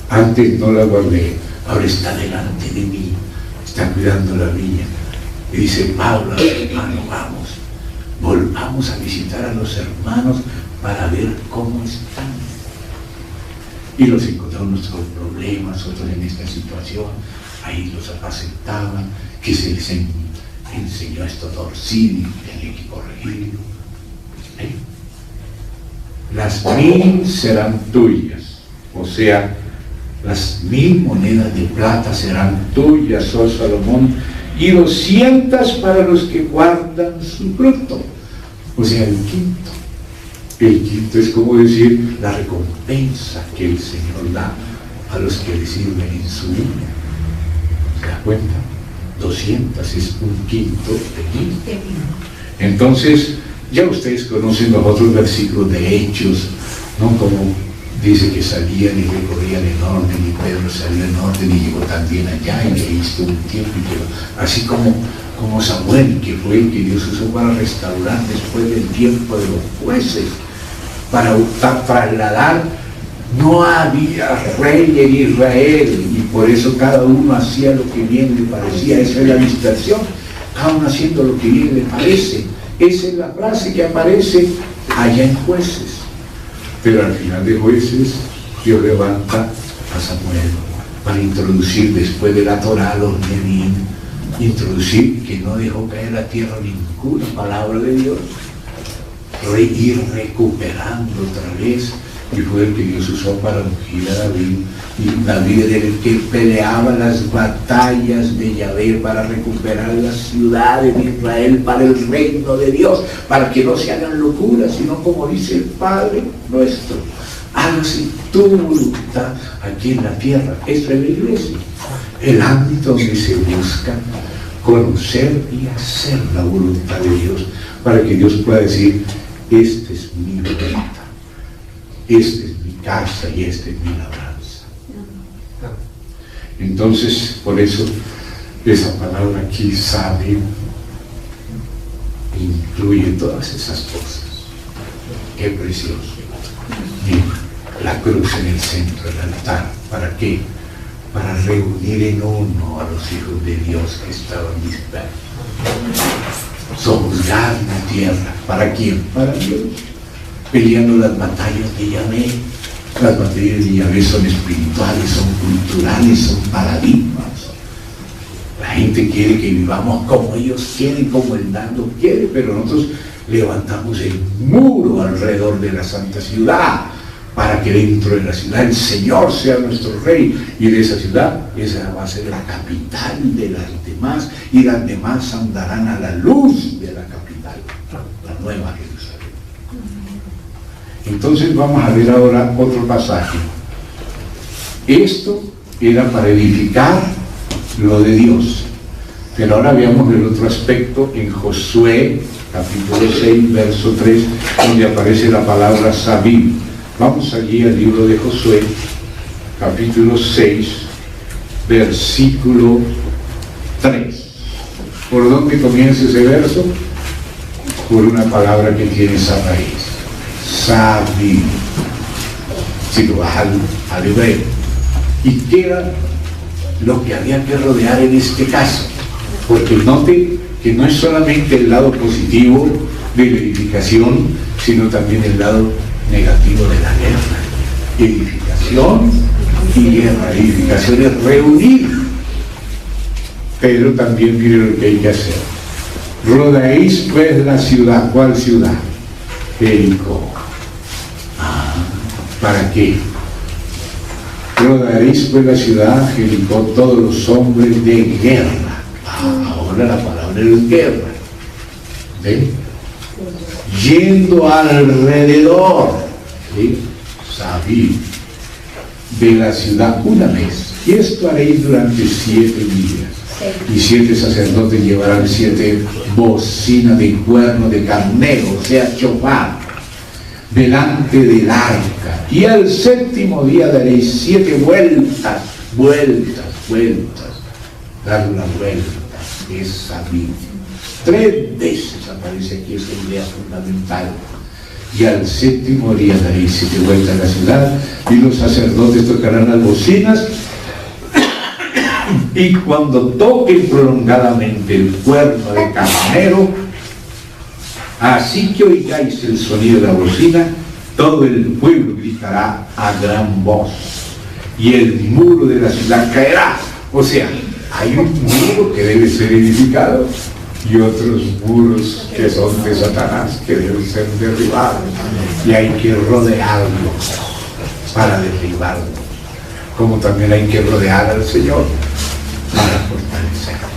Antes no la guardé, ahora está delante de mí, está cuidando la viña. Y dice Pablo: hermano, volvamos a visitar a los hermanos para ver cómo están. Y los encontraron nuestros problemas, otros en esta situación, ahí los aceptaban, que se les enseñó esto a Orsini, tenía que corregirlo. Las 1000 serán tuyas, o sea, las 1000 monedas de plata serán tuyas, oh Salomón, y 200 para los que guardan su fruto, o sea, el quinto. El quinto es como decir la recompensa que el Señor da a los que le sirven en su vida. ¿Se da cuenta? 200 es un quinto de 1000. Entonces, ya ustedes conocen los otros versículos de Hechos, ¿no? Como dice que salían y recorrían el orden, y Pedro salió en orden y llegó también allá, y ahí estuvo un tiempo, y quedó. Así como Samuel, que fue el que Dios usó para restaurar después del tiempo de los jueces, para trasladar. No había rey en Israel, y por eso cada uno hacía lo que bien le parecía. Esa es la dispersión, cada uno haciendo lo que bien le parece. Esa es la frase que aparece allá en Jueces. Pero al final de Jueces, Dios levanta a Samuel para introducir después de la Torá a los Nevi'im, introducir que no dejó caer a tierra ninguna palabra de Dios, ir recuperando otra vez. Y fue el que Dios usó para ungir a David, y David era el que peleaba las batallas de Yahvé para recuperar las ciudades de Israel para el reino de Dios, para que no se hagan locuras, sino como dice el Padre nuestro, hágase tu voluntad aquí en la tierra. Eso es la iglesia, el ámbito donde se busca conocer y hacer la voluntad de Dios, para que Dios pueda decir: esta es mi voluntad, esta es mi casa y esta es mi labranza. Entonces, por eso esa palabra aquí, sabio, incluye todas esas cosas. Qué precioso. Y la cruz en el centro del altar, ¿para qué? Para reunir en uno a los hijos de Dios que estaban dispersos. Sojuzgar la tierra. ¿Para quién? Para Dios. Peleando las batallas de Yahvé. Las batallas de Yahvé son espirituales, son culturales, son paradigmas. La gente quiere que vivamos como ellos quieren, como el Dando quiere, pero nosotros levantamos el muro alrededor de la santa ciudad, para que dentro de la ciudad el Señor sea nuestro Rey, y de esa ciudad, esa va a ser la capital de las demás, y las demás andarán a la luz de la capital, la nueva Jerusalén. Entonces vamos a ver ahora otro pasaje. Esto era para edificar lo de Dios, pero ahora veamos el otro aspecto en Josué capítulo 6 verso 3, donde aparece la palabra Sabim. Vamos allí al libro de Josué capítulo 6 versículo 3. ¿Por dónde comienza ese verso? Por una palabra que tiene esa raíz, Sabim. Si lo vas al hebreo, y queda lo que había que rodear en este caso, porque note que no es solamente el lado positivo de la edificación, sino también el lado negativo de la guerra. Edificación y guerra. Edificación es reunir, pero también mire lo que hay que hacer. Rodeéis pues la ciudad. ¿Cuál ciudad? Jericó. ¿Para qué? Rodearéis pues la ciudad, Jericó, todos los hombres de guerra. Ahora la palabra es guerra. ¿Ven? Yendo alrededor, ¿sí? Sabid, de la ciudad una vez. Y esto haréis durante 7 días. Y 7 sacerdotes llevarán 7 bocinas de cuerno de carnero, o sea, chofar, delante del arca. Y al 7º día daréis 7 vueltas, dar una vuelta. Es Sabid. 3 veces aparece aquí esa idea fundamental. Y al 7º día daréis 7 vueltas a la ciudad, y los sacerdotes tocarán las bocinas, y cuando toquen prolongadamente el cuerno de carnero, así que oigáis el sonido de la bocina, todo el pueblo gritará a gran voz, y el muro de la ciudad caerá. O sea, hay un muro que debe ser edificado, y otros muros que son de Satanás, que deben ser derribados, y hay que rodearlo para derribarlo, como también hay que rodear al Señor para fortalecerlo.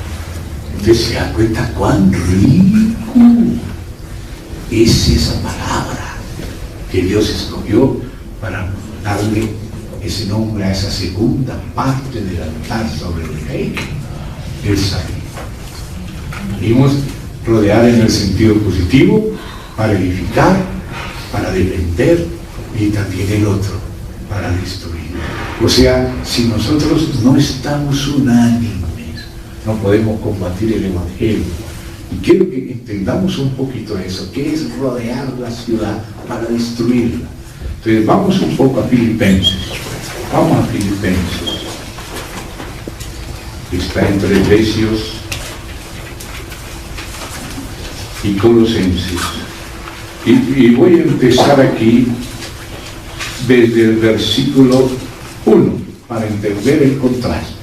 Entonces se da cuenta cuán rico es esa palabra que Dios escogió para darle ese nombre a esa segunda parte del altar sobre el rey, el sacrificio. Venimos rodear en el sentido positivo, para edificar, para defender, y también el otro, para destruir. O sea, si nosotros no estamos unánimes, no podemos combatir el Evangelio. Y quiero que entendamos un poquito eso, que es rodear la ciudad para destruirla. Entonces vamos un poco a Filipenses. Vamos a Filipenses. Está entre Efesios y Colosenses. Y voy a empezar aquí desde el versículo 1 para entender el contraste.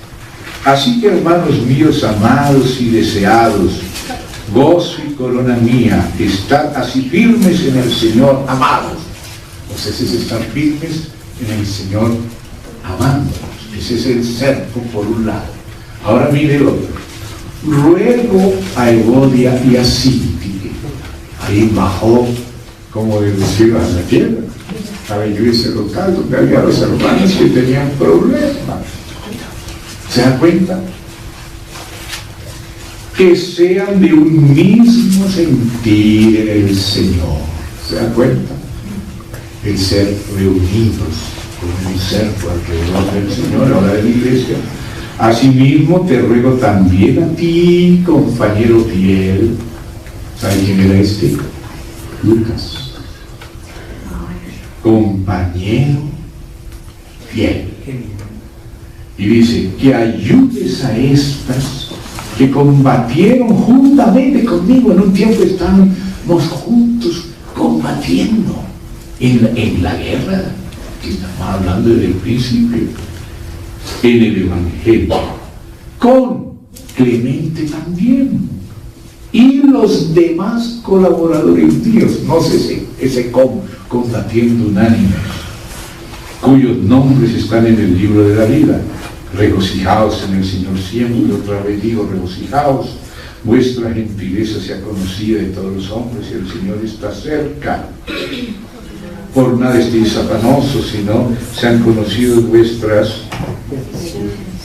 Así que, hermanos míos, amados y deseados, gozo y corona mía, estad así firmes en el Señor, amados. Entonces es estar firmes en el Señor, amándonos. Ese es el cerco por un lado. Ahora mire el otro. Ruego a Evodia y a Síntique. Ahí bajó, como decía, a la tierra, a la iglesia local, donde había los hermanos que tenían problemas. ¿Se dan cuenta? Que sean de un mismo sentir en el Señor. ¿Se dan cuenta? El ser reunidos con un cerco alrededor del Señor, ahora de la iglesia. Asimismo te ruego también a ti, compañero fiel. ¿Sabe quién era este? Lucas. Compañero fiel. Y dice, que ayudes a estas que combatieron juntamente conmigo. En un tiempo estábamos juntos combatiendo en la guerra, que estamos hablando desde el principio, en el Evangelio, con Clemente también, y los demás colaboradores míos, no sé ese combatiendo unánimes, cuyos nombres están en el libro de la vida. Regocijaos en el Señor siempre. Otra vez digo, regocijaos. Vuestra gentileza sea conocida de todos los hombres y el Señor está cerca. Por nada estéis afanosos, sino sean conocidos vuestras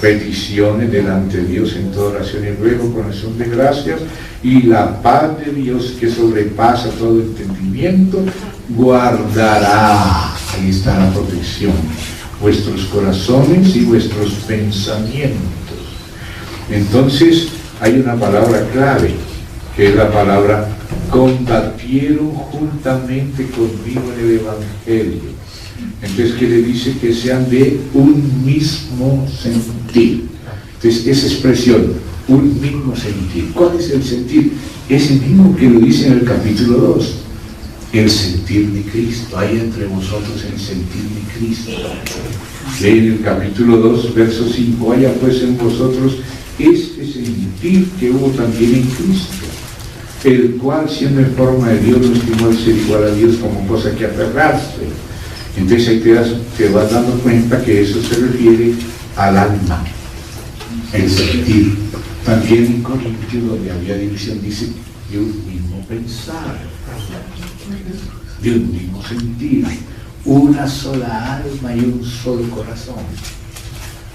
peticiones delante de Dios en toda oración y ruego con acción de gracias, y la paz de Dios, que sobrepasa todo entendimiento, guardará, ahí está la protección, vuestros corazones y vuestros pensamientos. Entonces hay una palabra clave, que es la palabra combatieron juntamente conmigo en el Evangelio. Entonces, que le dice que sean de un mismo sentir. Entonces, esa expresión, un mismo sentir. ¿Cuál es el sentir? Ese mismo que lo dice en el capítulo 2. El sentir de Cristo. Hay entre vosotros el sentir de Cristo. Lee en el capítulo 2, verso 5. Haya pues en vosotros este sentir que hubo también en Cristo, el cual, siendo en forma de Dios, no estimó el ser igual a Dios como cosa que aferrarse. Entonces ahí te vas dando cuenta que eso se refiere al alma, el sentir. También en Corintios, donde había división, dice de un mismo pensar, de un mismo sentir, una sola alma y un solo corazón.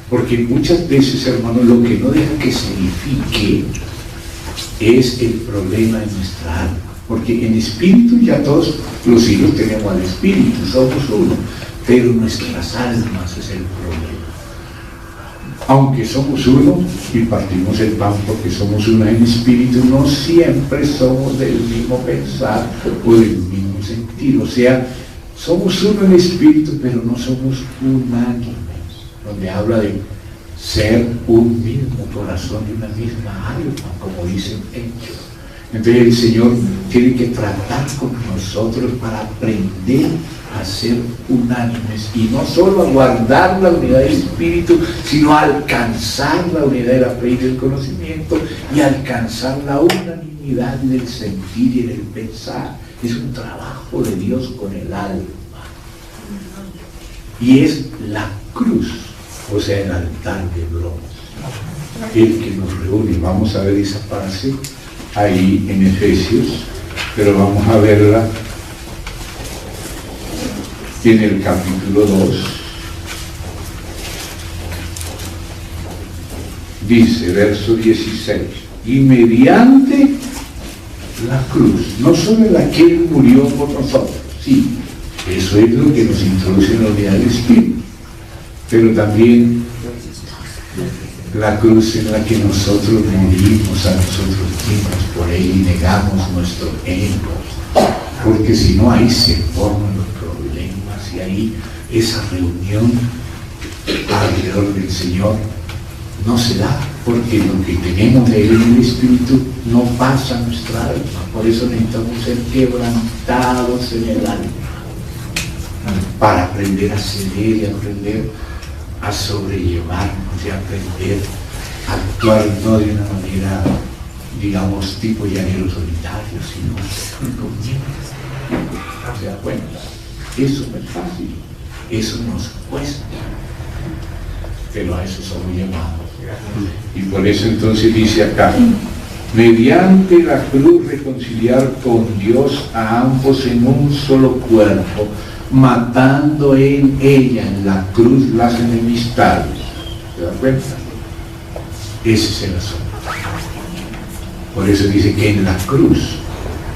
Porque muchas veces, hermanos, lo que no deja que se edifique es el problema de nuestra alma. Porque en espíritu ya todos los hijos tenemos al espíritu, somos uno, pero nuestras almas es el problema. Aunque somos uno y partimos el pan porque somos uno en espíritu, no siempre somos del mismo pensar o del mismo sentir. O sea, somos uno en espíritu, pero no somos unánimes, donde habla de ser un mismo corazón y una misma alma, como dicen ellos. Entonces el Señor tiene que tratar con nosotros para aprender a ser unánimes, y no solo a guardar la unidad del espíritu, sino a alcanzar la unidad de la fe y del conocimiento, y alcanzar la unanimidad del sentir y del pensar. Es un trabajo de Dios con el alma, y es la cruz, o sea, el altar de bronce, el que nos reúne. Vamos a ver esa frase ahí en Efesios, pero vamos a verla en el capítulo 2. Dice, verso 16, y mediante la cruz, no solo la que Él murió por nosotros, sí, eso es lo que nos introduce en la unidad del Espíritu, pero también la cruz en la que nosotros morimos a nosotros mismos por Él y negamos nuestro ego, porque si no ahí se forman los problemas, y ahí esa reunión alrededor del Señor no se da, porque lo que tenemos de Él en el Espíritu no pasa a nuestra alma. Por eso necesitamos ser quebrantados en el alma, para aprender a ceder y aprender a sobrellevarnos y aprender a actuar no de una manera, digamos, tipo llanero solitario, sino con Dios. ¿Se da cuenta? Eso no es fácil, eso nos cuesta, pero a eso somos llamados. Y por eso entonces dice acá, mediante la cruz reconciliar con Dios a ambos en un solo cuerpo, matando en ella, en la cruz, las enemistades. ¿Se da cuenta? Ese es el asunto. Por eso dice que en la cruz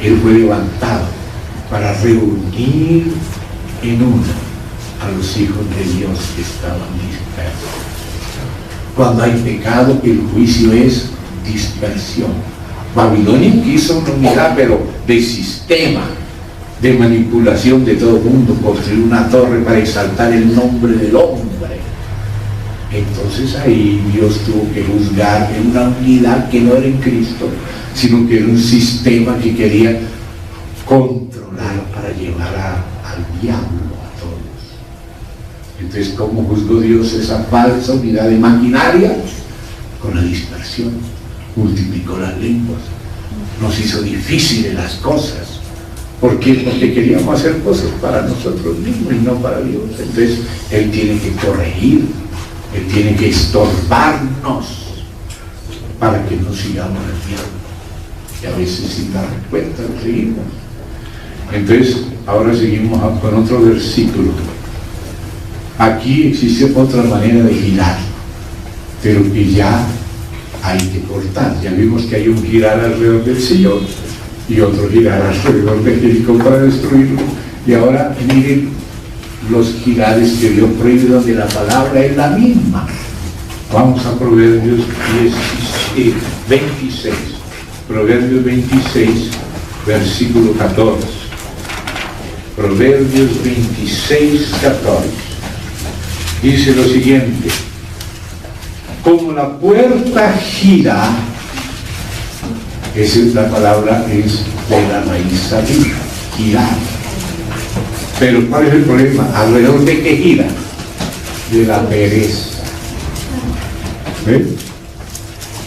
Él fue levantado para reunir en uno a los hijos de Dios que estaban dispersos. Cuando hay pecado, el juicio es dispersión. Babilonia quiso una unidad, pero de sistema, de manipulación de todo el mundo, construir una torre para exaltar el nombre del hombre. Entonces ahí Dios tuvo que juzgar en una unidad que no era en Cristo, sino que era un sistema que quería controlar para llevar al diablo. Entonces, ¿cómo juzgó Dios esa falsa unidad de maquinaria? Con la dispersión. Multiplicó las lenguas, nos hizo difíciles las cosas. ¿Por qué? Porque queríamos hacer cosas para nosotros mismos y no para Dios. Entonces, Él tiene que corregir, Él tiene que estorbarnos para que no sigamos el diablo. Y a veces sin dar cuenta seguimos. Entonces, ahora seguimos con otro versículo. Aquí existe otra manera de girar, pero que ya hay que cortar. Ya vimos que hay un girar alrededor del Señor y otro girar alrededor de Jericó para destruirlo. Y ahora miren los girares que Dios prohíbe, donde la palabra es la misma. Vamos a Proverbios 26. Proverbios 26, versículo 14. Proverbios 26, 14. Dice lo siguiente: como la puerta gira, esa es la palabra, es de la raíz salir, girar. Pero ¿cuál es el problema? ¿Alrededor de qué gira? De la pereza. ¿Ven?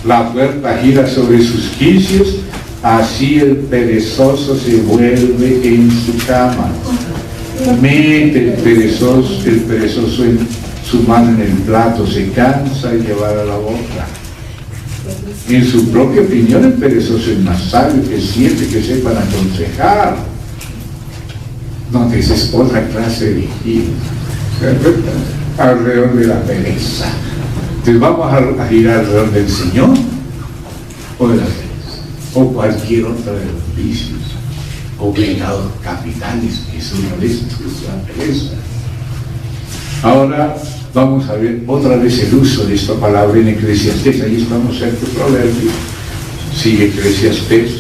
La puerta gira sobre sus quicios, así el perezoso se vuelve en su cama. Mete el perezoso en su mano en el plato, se cansa de llevar a la boca. En su propia opinión, el perezoso es más sabio que siete que sepan aconsejar. No, esa es otra clase de giro alrededor de la pereza. Entonces, ¿vamos a girar alrededor del Señor o de la pereza? O cualquier otro de los vicios o pecados capitales, que es uno de estos, la pereza. Ahora vamos a ver otra vez el uso de esta palabra en Eclesiastés. Ahí estamos cerca de Proverbios. Sigue Eclesiastés.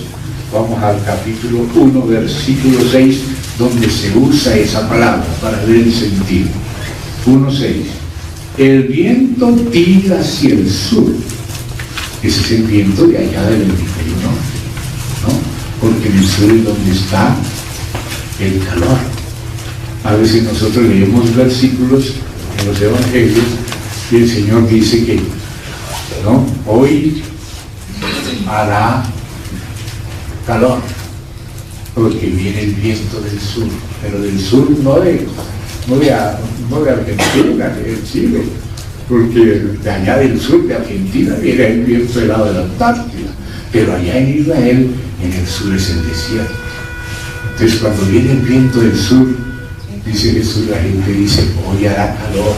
Vamos al capítulo 1, versículo 6, donde se usa esa palabra para ver el sentido. 1:6. El viento tira hacia el sur. Ese es el viento de allá del hemisferio norte, ¿no? Porque en el sur es donde está el calor. A veces nosotros leemos versículos en los evangelios y el Señor dice que, ¿no?, hoy hará calor porque viene el viento del sur, pero del sur no de Argentina, de Chile, porque de allá del sur de Argentina viene el viento helado de la Antártida, pero allá en Israel, en el sur es el desierto. Entonces cuando viene el viento del sur, dice Jesús, la gente dice, hoy hará calor.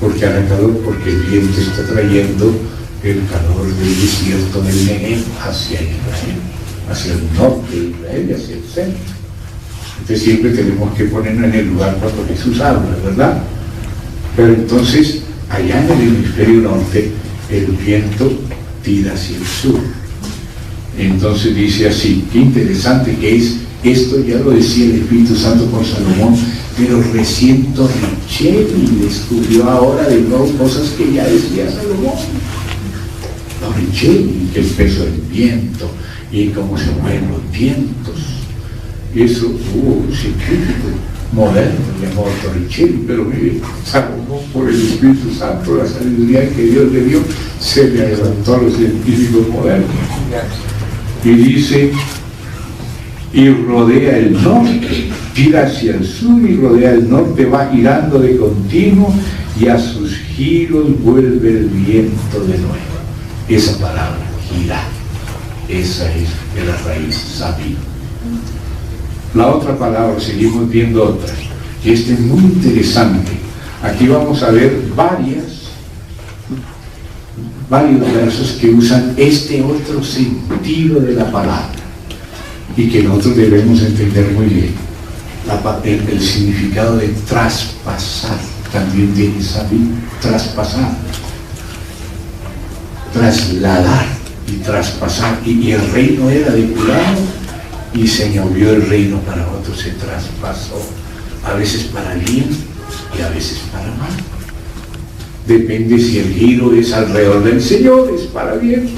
¿Por qué hará calor? Porque el viento está trayendo el calor del desierto del Negev hacia Israel, hacia el norte de Israel y hacia el centro. Entonces siempre tenemos que ponernos en el lugar cuando Jesús habla, ¿verdad? Pero entonces, allá en el hemisferio norte, el viento tira hacia el sur. Entonces dice así, qué interesante que es, esto ya lo decía el Espíritu Santo por Salomón, pero recién Torricelli descubrió ahora de nuevo cosas que ya decía Salomón. Torricelli, que el peso del viento y cómo se mueven los vientos. Eso hubo un científico moderno llamado Torricelli, pero mire, Salomón, por el Espíritu Santo, la sabiduría que Dios le dio, se le adelantó a los científicos modernos. Y dice, y rodea el norte, tira hacia el sur y rodea el norte, va girando de continuo y a sus giros vuelve el viento de nuevo. Esa palabra, girar, esa es de la raíz sabio. La otra palabra, seguimos viendo otra, y esta es muy interesante. Aquí vamos a ver varios versos que usan este otro sentido de la palabra y que nosotros debemos entender muy bien. El significado de traspasar también tiene saber, traspasar, trasladar y traspasar, y el reino era de fulano y se movió el reino para otro, se traspasó, a veces para bien y a veces para mal. Depende si el giro es alrededor del Señor, es para bien,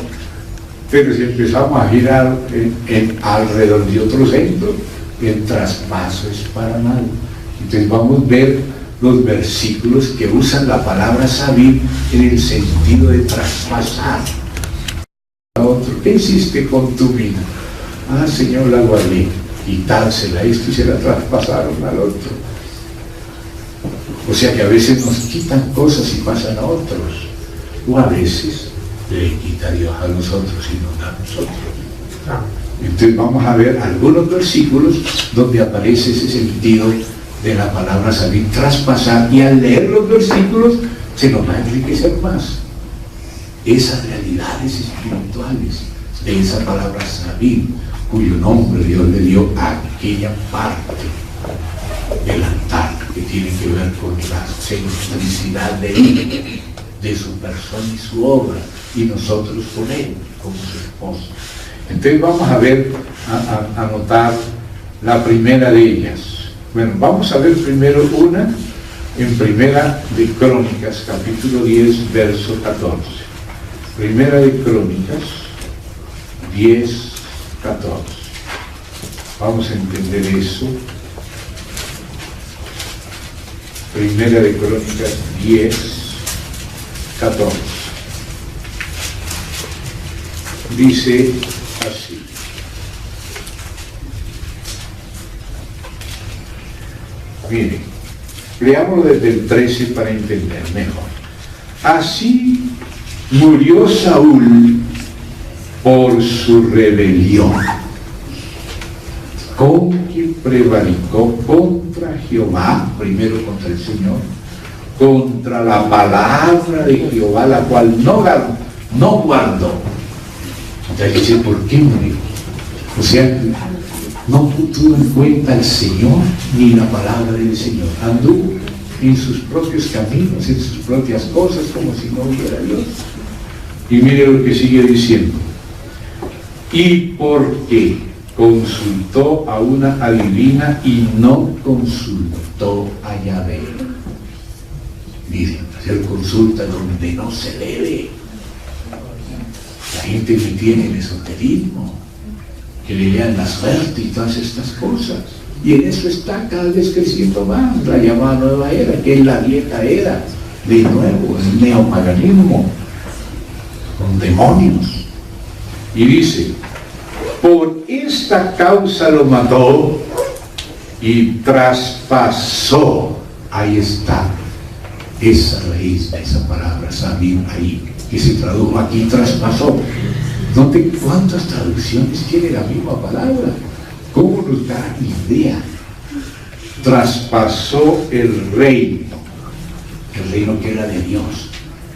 pero si empezamos a girar alrededor de otro centro, el traspaso es para mal. Entonces vamos a ver los versículos que usan la palabra sabir en el sentido de traspasar a otro. ¿Qué hiciste con tu vida? Ah, Señor, la guardé, quitársela esto y se la traspasaron al otro. O sea que a veces nos quitan cosas y pasan a otros, o a veces le quita Dios a nosotros y nos da a nosotros. Entonces vamos a ver algunos versículos donde aparece ese sentido de la palabra saber, traspasar, y al leer los versículos se nos va a enriquecer más esas realidades espirituales de esa palabra saber, cuyo nombre Dios le dio a aquella parte del altar que tiene que ver con la centricidad de Él, de su persona y su obra, y nosotros con Él, como su esposo. Entonces vamos a ver, a notar la primera de ellas. Bueno, vamos a ver primero una en Primera de Crónicas, capítulo 10, verso 14. Primera de Crónicas 10, 14. Vamos a entender eso. Primera de Crónicas 10, 14. Dice así. Miren, leamos desde el 13 para entender mejor. Así murió Saúl por su rebelión, con que prevaricó contra Jehová, primero contra el Señor, contra la palabra de Jehová, la cual no guardó. Entonces dice, ¿por qué murió? O sea, no tuvo en cuenta al Señor ni la palabra del Señor. Anduvo en sus propios caminos, en sus propias cosas, como si no hubiera Dios. Y mire lo que sigue diciendo. Y porque consultó a una adivina y no consultó a Yahvé. Miren, hacer consulta donde no se debe. La gente que tiene el esoterismo, que le lean la suerte y todas estas cosas. Y en eso está cada vez creciendo más la llamada nueva era, que es la vieja era, de nuevo, el neopaganismo, con demonios. Y dice, por esta causa lo mató y traspasó. Ahí está esa raíz de esa palabra, sabim, ahí, que se tradujo aquí, traspasó. ¿Cuántas traducciones tiene la misma palabra? ¿Cómo nos da idea? Traspasó el reino que era de Dios,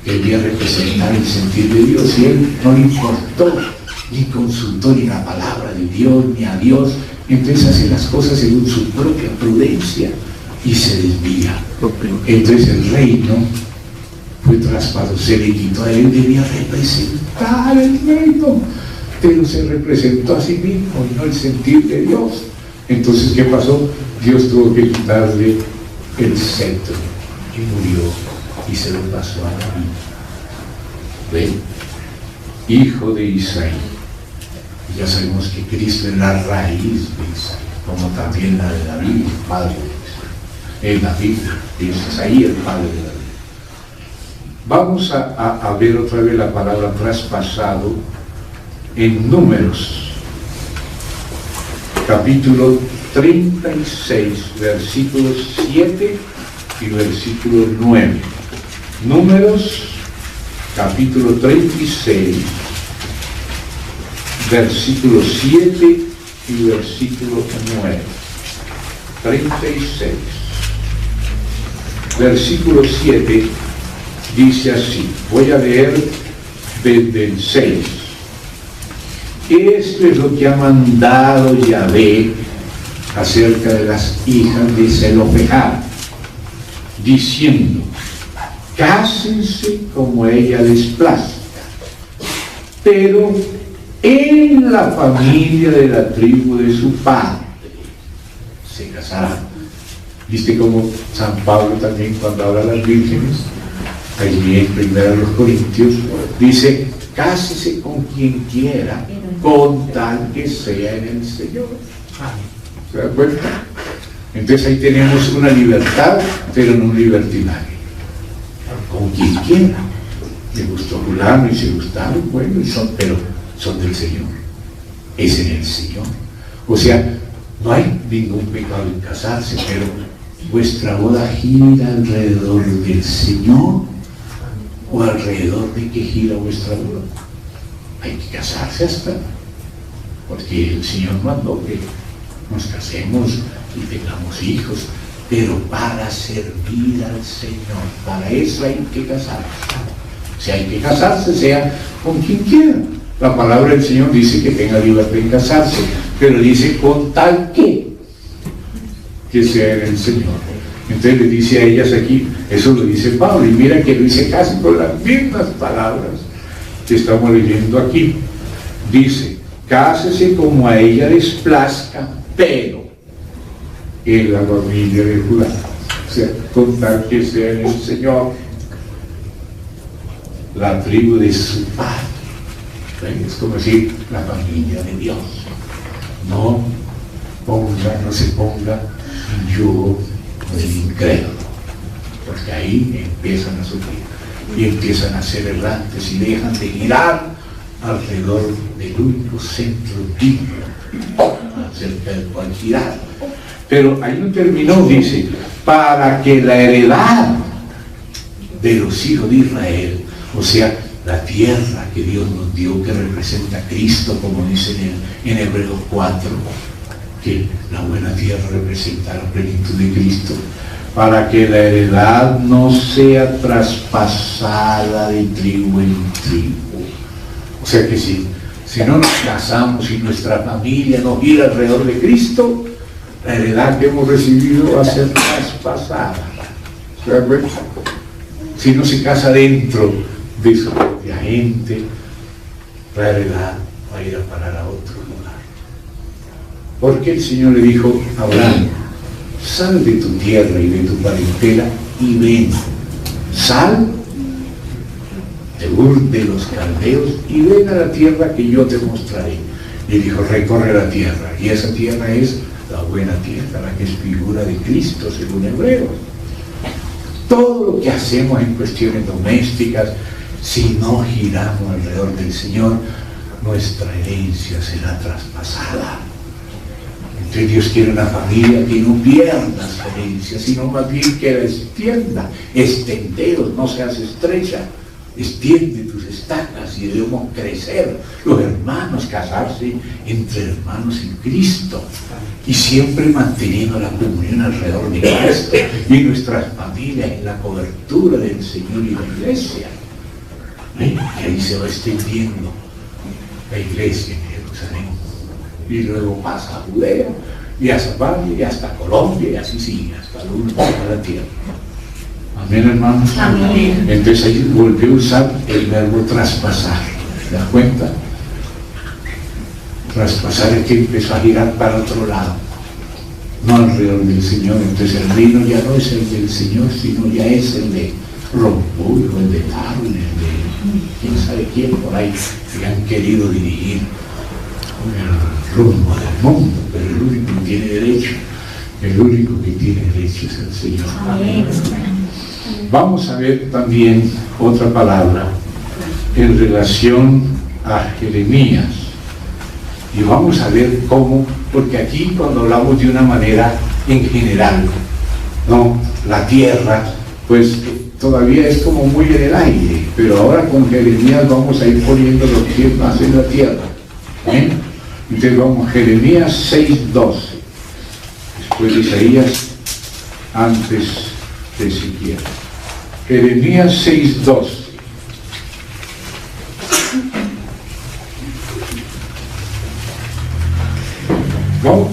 que debía representar el sentir de Dios, y él no le importó, ni consultó ni la palabra de Dios, ni a Dios. Entonces hace las cosas según su propia prudencia y se desvía. Entonces el reino fue traspasado, se le quitó a él, debía representar el reino, pero se representó a sí mismo y no el sentir de Dios. Entonces, ¿qué pasó? Dios tuvo que quitarle el cetro y murió y se lo pasó a David. ¿Ven? Hijo de Isaí. Ya sabemos que Cristo es la raíz de Isaí, como también la de David, el padre de Isaí. David, Dios es ahí el padre de David. Vamos a ver otra vez la palabra traspasado en Números, capítulo 36, versículos 7 y versículo 9. Números, capítulo 36, versículo 7 y versículo 9. 36. Versículo 7 dice así, voy a leer desde el 6. Esto es lo que ha mandado Yahvé acerca de las hijas de Zelofehad, diciendo, cásense como ella les plazca, pero en la familia de la tribu de su padre se casarán. ¿Viste como San Pablo también cuando habla a las vírgenes? Allí en 1 Corintios dice, cásese con quien quiera, con tal que sea en el Señor. ¿Se da cuenta? Entonces ahí tenemos una libertad, pero no un libertinaje. Con quien quiera. Me gustó fulano y se gustaron, bueno, pero son del Señor. Es en el Señor. O sea, no hay ningún pecado en casarse, pero vuestra boda gira alrededor del Señor, o alrededor de que gira vuestra boda. Hay que casarse hasta, porque el Señor mandó que nos casemos y tengamos hijos, pero para servir al Señor, para eso hay que casarse. Si hay que casarse, sea con quien quiera. La palabra del Señor dice que tenga libertad en casarse, pero dice con tal que sea en el Señor. Entonces le dice a ellas aquí, eso lo dice Pablo, y mira que lo dice casi con las mismas palabras que estamos leyendo aquí. Dice, cásese como a ella les plazca, pero en la familia de Judá, o sea, con tal que sea en el Señor, la tribu de su padre. Es como decir, la familia de Dios. No se ponga en yugo del incrédulo, porque ahí empiezan a sufrir y empiezan a ser errantes y dejan de girar alrededor del único centro digno acerca del cual girar. Pero ahí no terminó, dice, para que la heredad de los hijos de Israel, o sea, la tierra que Dios nos dio, que representa a Cristo, como dice en Hebreos 4, que la buena tierra representa la plenitud de Cristo, para que la heredad no sea traspasada de tribu en tribu. O sea que si no nos casamos y nuestra familia no gira alrededor de Cristo, la heredad que hemos recibido va a ser traspasada. ¿Se da cuenta? Si no se casa dentro de su propia gente, la heredad va a ir a parar a otro lugar. Porque el Señor le dijo a Abraham, sal de tu tierra y de tu parentela y ven, sal de Ur de los caldeos y ven a la tierra que yo te mostraré. Y dijo, recorre la tierra, y esa tierra es la buena tierra, la que es figura de Cristo según Hebreos. Todo lo que hacemos en cuestiones domésticas, si no giramos alrededor del Señor, nuestra herencia será traspasada. Entonces Dios quiere una familia que no pierda su herencia, sino más bien que la extienda. Extenderos, no seas estrecha. Extiende tus estacas y debemos crecer. Los hermanos, casarse entre hermanos en Cristo. Y siempre manteniendo la comunión alrededor de Cristo. Y nuestras familias en la cobertura del Señor y la iglesia. Y ahí se va extendiendo la iglesia en Jerusalén. Y luego pasa a Judea, y a Samaria, y hasta Colombia, y así sigue, hasta el último de la tierra. Amén, hermanos. Amén. Entonces ahí volvió a usar el verbo traspasar. ¿Se da cuenta? Traspasar es que empezó a girar para otro lado, no alrededor del Señor. Entonces el reino ya no es el del Señor, sino ya es el de Rompuyo, el de Tarne, el de quién sabe quién por ahí que han querido dirigir el rumbo del mundo. Pero el único que tiene derecho, el único que tiene derecho es el Señor. Amén. Vamos a ver también otra palabra en relación a Jeremías. Y vamos a ver cómo, porque aquí cuando hablamos de una manera en general, ¿no? La tierra, pues todavía es como muy en el aire, pero ahora con Jeremías vamos a ir poniendo lo que es más en la tierra. ¿Eh? Entonces vamos a Jeremías 6:12, después de Isaías, antes de Ezequiel. Jeremías 6:12.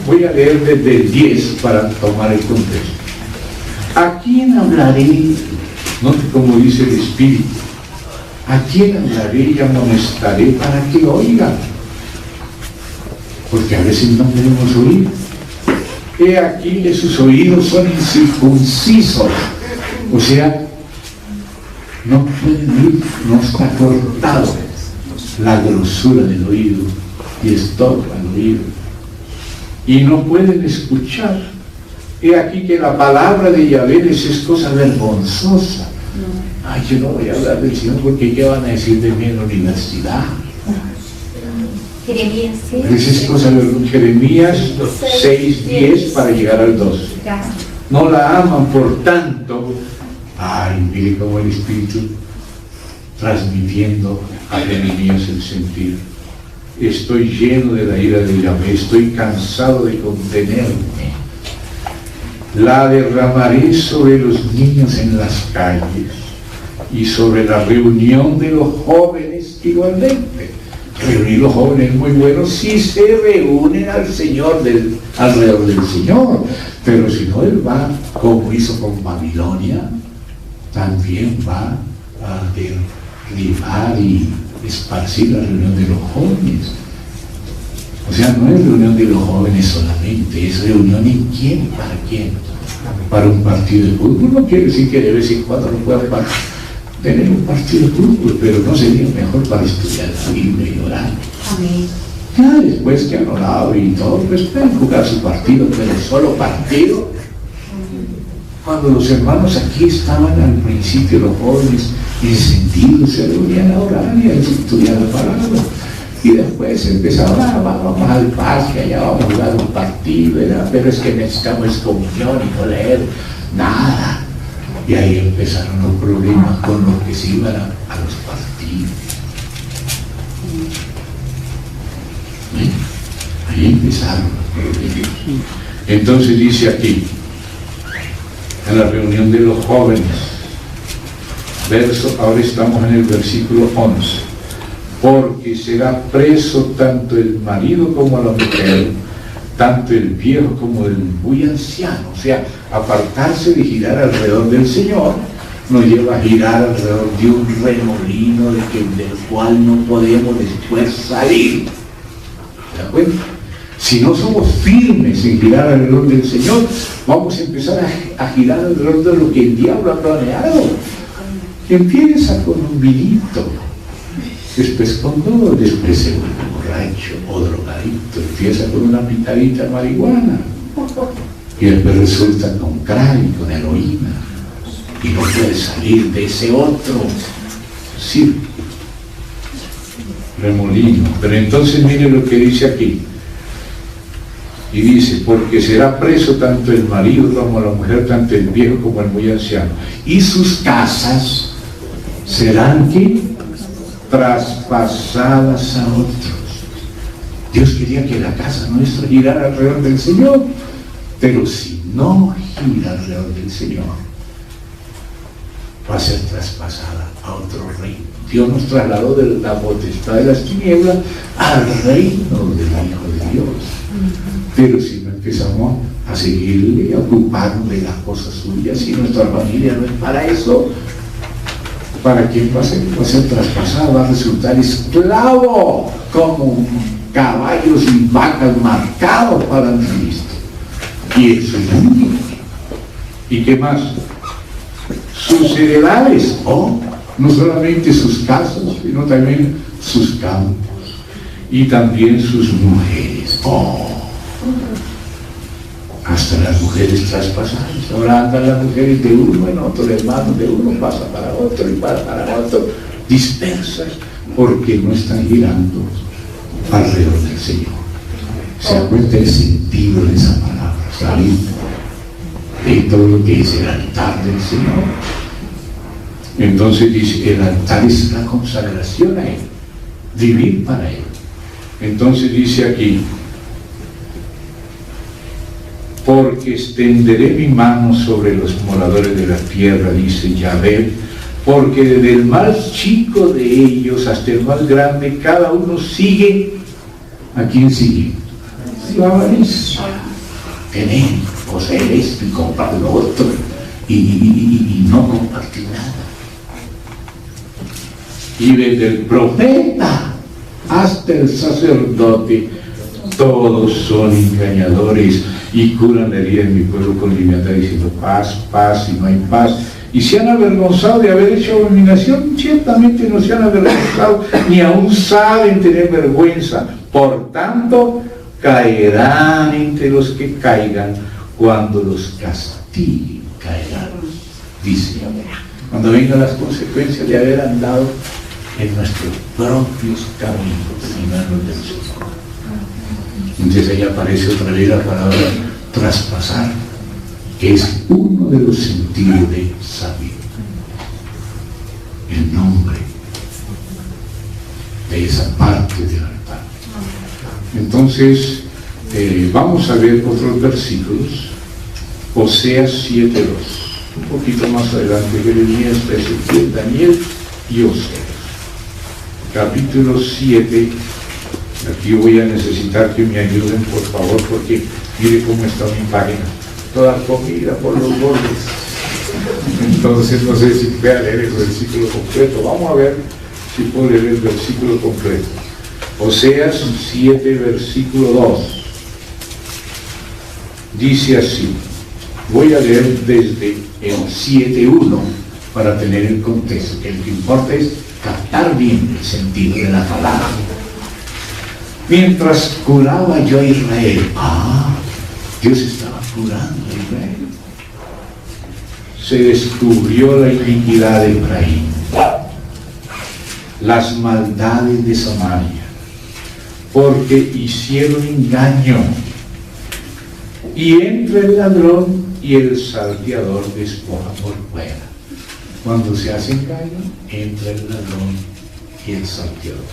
Voy a leer desde el 10 para tomar el contexto. ¿A quién hablaré? Note como dice el Espíritu. ¿A quién hablaré y amonestaré para que oigan? Porque a veces no queremos oír. He aquí que sus oídos son incircuncisos. O sea, no pueden oír, no está cortado la grosura del oído y estorba el oído. Y no pueden escuchar. He aquí que la palabra de Yahvé les es cosa vergonzosa. Ay, yo no voy a hablar del Señor porque ¿qué van a decir de mí en la universidad? Jeremías 6. Esa es cosa vergonzosa. Jeremías 6:10 para llegar al 12. No la aman, por tanto. Ay, mire cómo el Espíritu transmitiendo a Jeremías el sentir. Estoy lleno de la ira de Yahvé, estoy cansado de contenerme. La derramaré sobre los niños en las calles y sobre la reunión de los jóvenes igualmente. Reunir los jóvenes es muy bueno si se reúnen al Señor alrededor del Señor. Pero si no, Él va, como hizo con Babilonia, también va a derribar y esparcir la reunión de los jóvenes. O sea, no es reunión de los jóvenes solamente, es reunión en quién, para quién. Para un partido de fútbol no quiere decir que de vez en cuando no puedan tener un partido de fútbol, pero no sería mejor para estudiar la Biblia y orar. Amén. Ya después que han orado y todo, pues pueden jugar su partido, pero solo partido. Cuando los hermanos aquí estaban al principio, los jóvenes encendidos, se reunían a orar y a estudiar la palabra. Y después empezaron, vamos al parque, allá vamos a jugar un partido, pero es que necesitamos comunión y no leer nada. Y ahí empezaron los problemas con los que se iban a los partidos. Ahí empezaron los problemas. Entonces dice aquí, en la reunión de los jóvenes, ahora estamos en el versículo 11, porque será preso tanto el marido como la mujer, tanto el viejo como el muy anciano. O sea, apartarse de girar alrededor del Señor nos lleva a girar alrededor de un remolino del cual no podemos después salir. ¿Se da cuenta? Si no somos firmes en girar alrededor del Señor, vamos a empezar a girar alrededor de lo que el diablo ha planeado. Empieza con un vinito, después con dos, después se vuelve borracho o drogadito, empieza con una pitadita de marihuana, Y después resulta con crack y con heroína. Y no puede salir de ese otro círculo, remolino. Pero entonces mire lo que dice aquí. Y dice, porque será preso tanto el marido como la mujer, tanto el viejo como el muy anciano. Y sus casas serán ¿qué? Traspasadas a otros. Dios quería que la casa nuestra girara alrededor del Señor. Pero si no gira alrededor del Señor, va a ser traspasada a otro reino. Dios nos trasladó de la potestad de las tinieblas al reino del Hijo de Dios. Pero si no empezamos a seguirle, a ocuparnos de las cosas suyas, y nuestra familia no es para eso, ¿para quién va a ser? Va a ser traspasado, va a resultar esclavo, como caballos y vacas marcados para el Cristo. Y eso es lo único. ¿Y qué más? Sus heredades, no solamente sus casas, sino también sus campos y también sus mujeres. Hasta las mujeres traspasadas. Ahora andan las mujeres de uno en otro, de hermano de uno pasa para otro y para otro, dispersas, porque no están girando alrededor del Señor. Se da cuenta el sentido de esa palabra, salir de todo lo que es el altar del Señor. Entonces dice, el altar es la consagración a Él, vivir para Él. Entonces dice aquí, porque extenderé mi mano sobre los moradores de la tierra, dice Yahvé, porque desde el más chico de ellos hasta el más grande, cada uno sigue. ¿A quién sigue? La avaricia. Tener, poseer esto y comprar lo otro, y no compartir nada. Y desde el profeta hasta el sacerdote, todos son engañadores y curan la herida de mi pueblo con liviandad, diciendo paz, paz, y no hay paz. Y se han avergonzado de haber hecho abominación, ciertamente no se han avergonzado, ni aún saben tener vergüenza. Por tanto, caerán entre los que caigan, cuando los castiguen, caerán, dice Yahvé. Cuando vengan las consecuencias de haber andado en nuestros propios caminos y no en los del Señor. Entonces ahí aparece otra vez la palabra traspasar, que es uno de los sentidos de saber. El nombre de esa parte del altar. Entonces, vamos a ver otros versículos. Oseas 7:2. Un poquito más adelante, Jeremías, Ezequiel, Daniel y Oseas. Capítulo 7. Aquí voy a necesitar que me ayuden, por favor, porque mire cómo está mi página. Toda comida por los bordes. Entonces no sé si voy a leer el versículo completo. Vamos a ver si puedo leer el versículo completo. Oseas 7, versículo 2. Dice así. Voy a leer desde el 7:1 para tener el contexto, que lo que importa es captar bien el sentido de la palabra. Mientras curaba yo a Israel, Dios estaba curando a Israel. Se descubrió la iniquidad de Efraín, las maldades de Samaria, porque hicieron engaño, y entra el ladrón y el salteador despoja por fuera. Cuando se hace engaño, entra el ladrón y el salteador.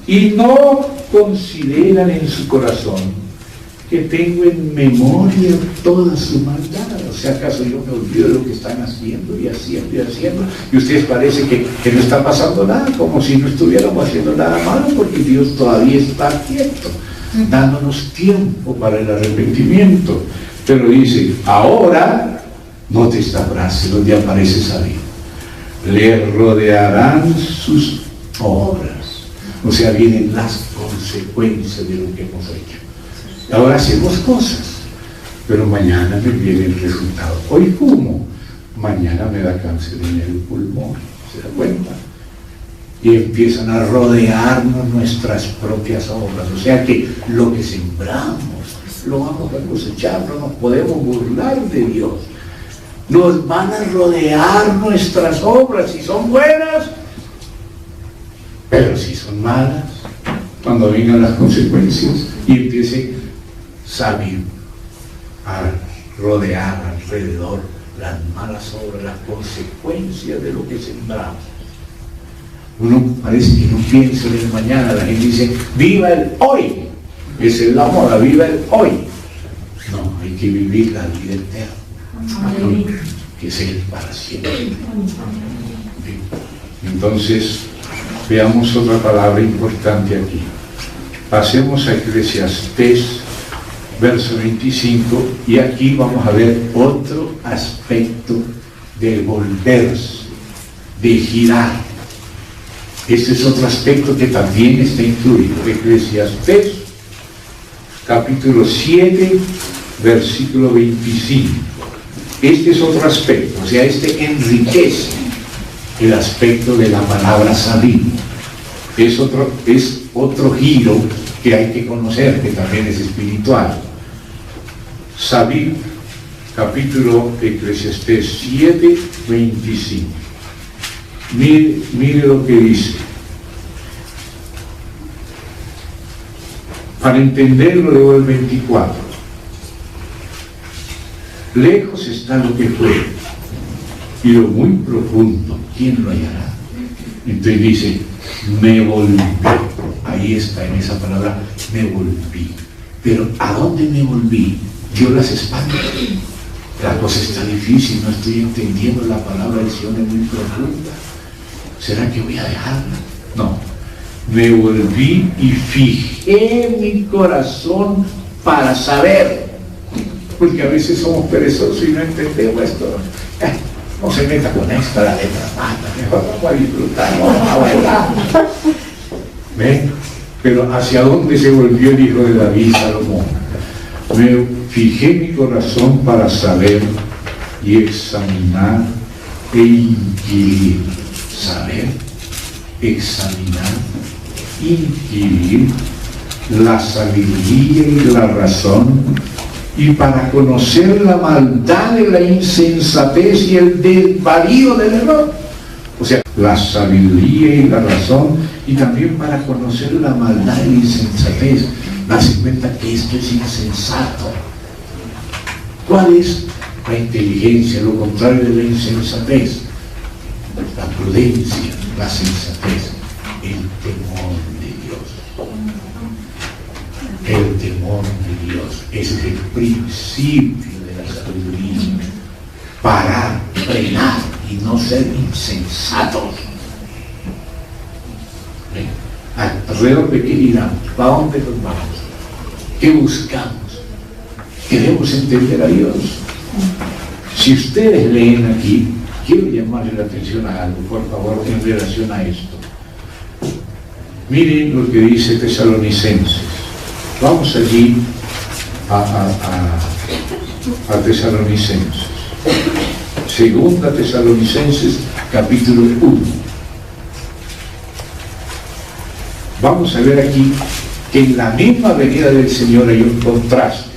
Y no consideran en su corazón que tengo en memoria toda su maldad. O sea, ¿acaso yo me olvido de lo que están haciendo y haciendo y haciendo? Y ustedes parece que no está pasando nada, como si no estuviéramos haciendo nada malo, porque Dios todavía está quieto, dándonos tiempo para el arrepentimiento. Pero dice, ahora, note esta frase donde aparece sabido, le rodearán sus obras. O sea, vienen las consecuencias de lo que hemos hecho. Ahora hacemos cosas, pero mañana me viene el resultado. Hoy fumo, mañana me da cáncer en el pulmón. ¿Se da cuenta? Y empiezan a rodearnos nuestras propias obras. O sea que lo que sembramos lo vamos a cosechar, no nos podemos burlar de Dios. Nos van a rodear nuestras obras, si son buenas, pero si son malas, cuando vengan las consecuencias y empiece Sabid a rodear alrededor las malas obras, las consecuencias de lo que sembramos. Uno parece que no piensa en el mañana, la gente dice, viva el hoy, esa es la moda, viva el hoy. No, hay que vivir la vida eterna, que es el para siempre. Entonces, veamos otra palabra importante aquí. Pasemos a Eclesiastés, verso 25, y aquí vamos a ver otro aspecto de volverse, de girar. Este es otro aspecto que también está incluido. Eclesiastés, capítulo 7, versículo 25. Este es otro aspecto, o sea, este enriquece el aspecto de la palabra Sabid. Es otro giro que hay que conocer, que también es espiritual. Sabid, capítulo Eclesiastés 7, 25. Mire lo que dice. Para entenderlo, leo el 24. Lejos está lo que fue, y lo muy profundo, ¿quién lo hallará? Entonces dice, me volví. Ahí está, en esa palabra, me volví. Pero ¿a dónde me volví? Dio las espaldas. La cosa está difícil, no estoy entendiendo la palabra del Señor, es muy profunda. ¿Será que voy a dejarla? No. Me volví y fijé mi corazón para saber. Porque a veces somos perezosos y no entendemos esto. No se meta con esta, la letra mata, mejor vamos a disfrutar, vamos a bailar. ¿Ven? Pero ¿hacia dónde se volvió el hijo de David, Salomón? Me fijé mi corazón para saber y examinar e inquirir. Saber, examinar, inquirir la sabiduría y la razón, y para conocer la maldad de la insensatez y el desvarío del error. O sea, la sabiduría y la razón, y también para conocer la maldad y la insensatez. Darse cuenta que esto es insensato. ¿Cuál es la inteligencia? Lo contrario de la insensatez. La prudencia, la sensatez, el temor de Dios. El temor de Dios es el principio de la sabiduría. Parar, frenar y no ser insensatos. Alrededor de qué irán, ¿para dónde nos vamos? ¿Qué buscamos? Queremos entender a Dios. Si ustedes leen aquí, quiero llamarle la atención a algo, por favor, en relación a esto. Miren lo que dice Tesalonicenses. Vamos allí a Tesalonicenses. Segunda Tesalonicenses, capítulo 1. Vamos a ver aquí que en la misma venida del Señor hay un contraste.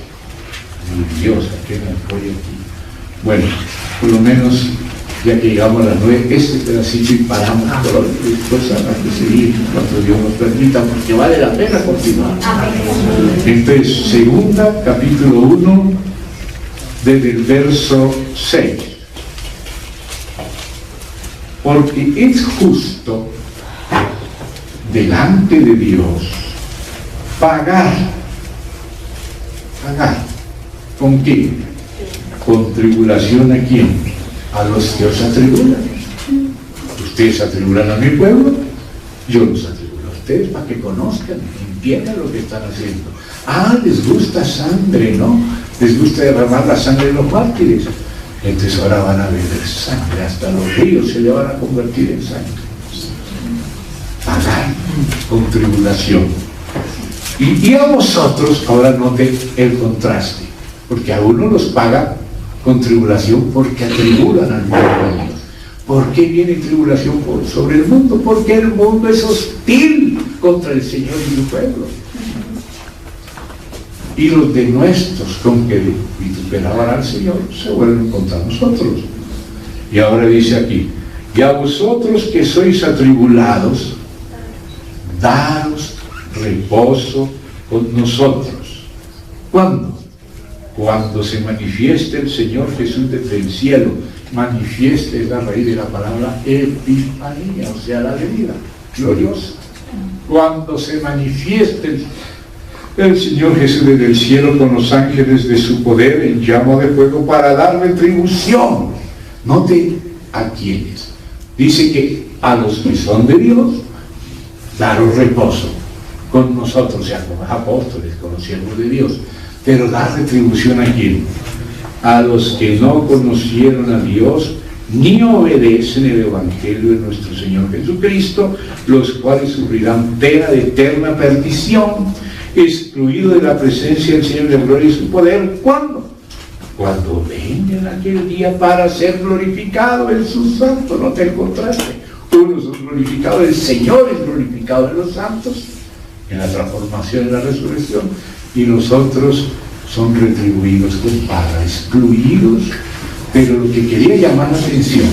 Mi Dios, ¿a qué me apoyo aquí? Bueno, por lo menos, ya que llegamos a las 9, este pedacito y paramos por hoy. Después habrá que seguir cuando Dios nos permita, porque vale la pena continuar. Entonces, segunda, capítulo 1, desde el verso 6. Porque es justo delante de Dios pagar. ¿Con qué? Con tribulación. ¿A quién? A los que os atribulan. Ustedes atribulan a mi pueblo, yo los atribulo a ustedes para que conozcan, entiendan lo que están haciendo. Les gusta sangre, ¿no? Les gusta derramar la sangre de los mártires. Entonces ahora van a beber sangre, hasta los ríos se le van a convertir en sangre. Pagar con tribulación. Y a vosotros, ahora noten el contraste, porque a uno los paga con tribulación porque atribulan al pueblo de Dios. ¿Por qué viene tribulación sobre el mundo? Porque el mundo es hostil contra el Señor y su pueblo. y los denuestos con que vituperaban al Señor se vuelven contra nosotros. Y ahora dice aquí: y a vosotros que sois atribulados, daros reposo con nosotros. ¿Cuándo? Cuando se manifieste el Señor Jesús desde el cielo. Manifieste es la raíz de la palabra epifanía, o sea, la venida gloriosa. Cuando se manifieste el Señor Jesús desde el cielo con los ángeles de su poder en llama de fuego para dar retribución. Note a quiénes. Dice que a los que son de Dios, daros reposo con nosotros, o sea, con los apóstoles, con los siervos de Dios. Pero dar retribución a quién? A los que no conocieron a Dios ni obedecen el Evangelio de nuestro Señor Jesucristo, los cuales sufrirán pena de eterna perdición, excluido de la presencia del Señor de gloria y su poder. ¿Cuándo? Cuando venga en aquel día para ser glorificado en sus santos. No te encontraste. Unos son glorificados, el Señor es glorificado en los santos, en la transformación, en la resurrección, y los otros son retribuidos con paga, excluidos. Pero lo que quería llamar la atención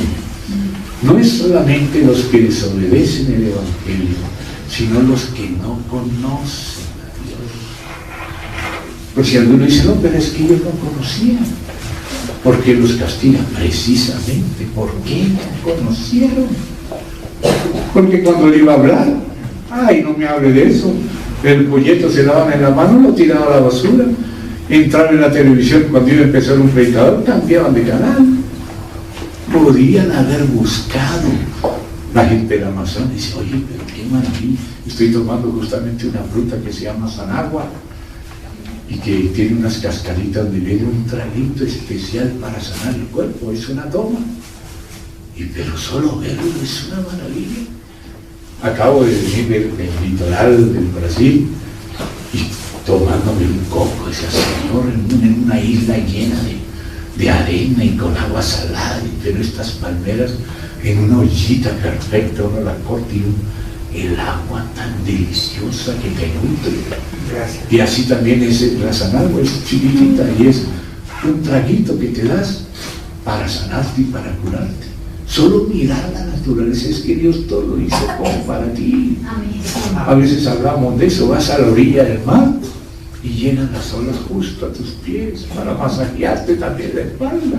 no es solamente los que desobedecen el Evangelio, sino los que no conocen a Dios. Pues si alguno dice: no, pero es que ellos no conocían. ¿Por qué los castigan? Precisamente, ¿por qué no conocieron? Porque cuando le iba a hablar, ay, no me hable de eso, el folleto se daban en la mano, lo tiraban a la basura. Entraban en la televisión cuando iba a empezar un predicador, cambiaban de canal. Podrían haber buscado. La gente del Amazonas dice: oye, pero qué maravilla, estoy tomando justamente una fruta que se llama sanagua y que tiene unas cascaritas donde viene un traguito especial para sanar el cuerpo, es una toma. Pero solo verlo es una maravilla. Acabo de venir del litoral del Brasil y tomándome un coco, decía: Señor, en una isla llena de arena y con agua salada, pero estas palmeras en una ollita perfecta, uno la corta y el agua tan deliciosa que te nutre. Gracias. Y así también es la sanagua, es chiquitita y es un traguito que te das para sanarte y para curarte. Solo mirar la naturaleza, es que Dios todo lo hizo como para ti. A veces hablamos de eso: vas a la orilla del mar y llegan las olas justo a tus pies para masajearte también la espalda.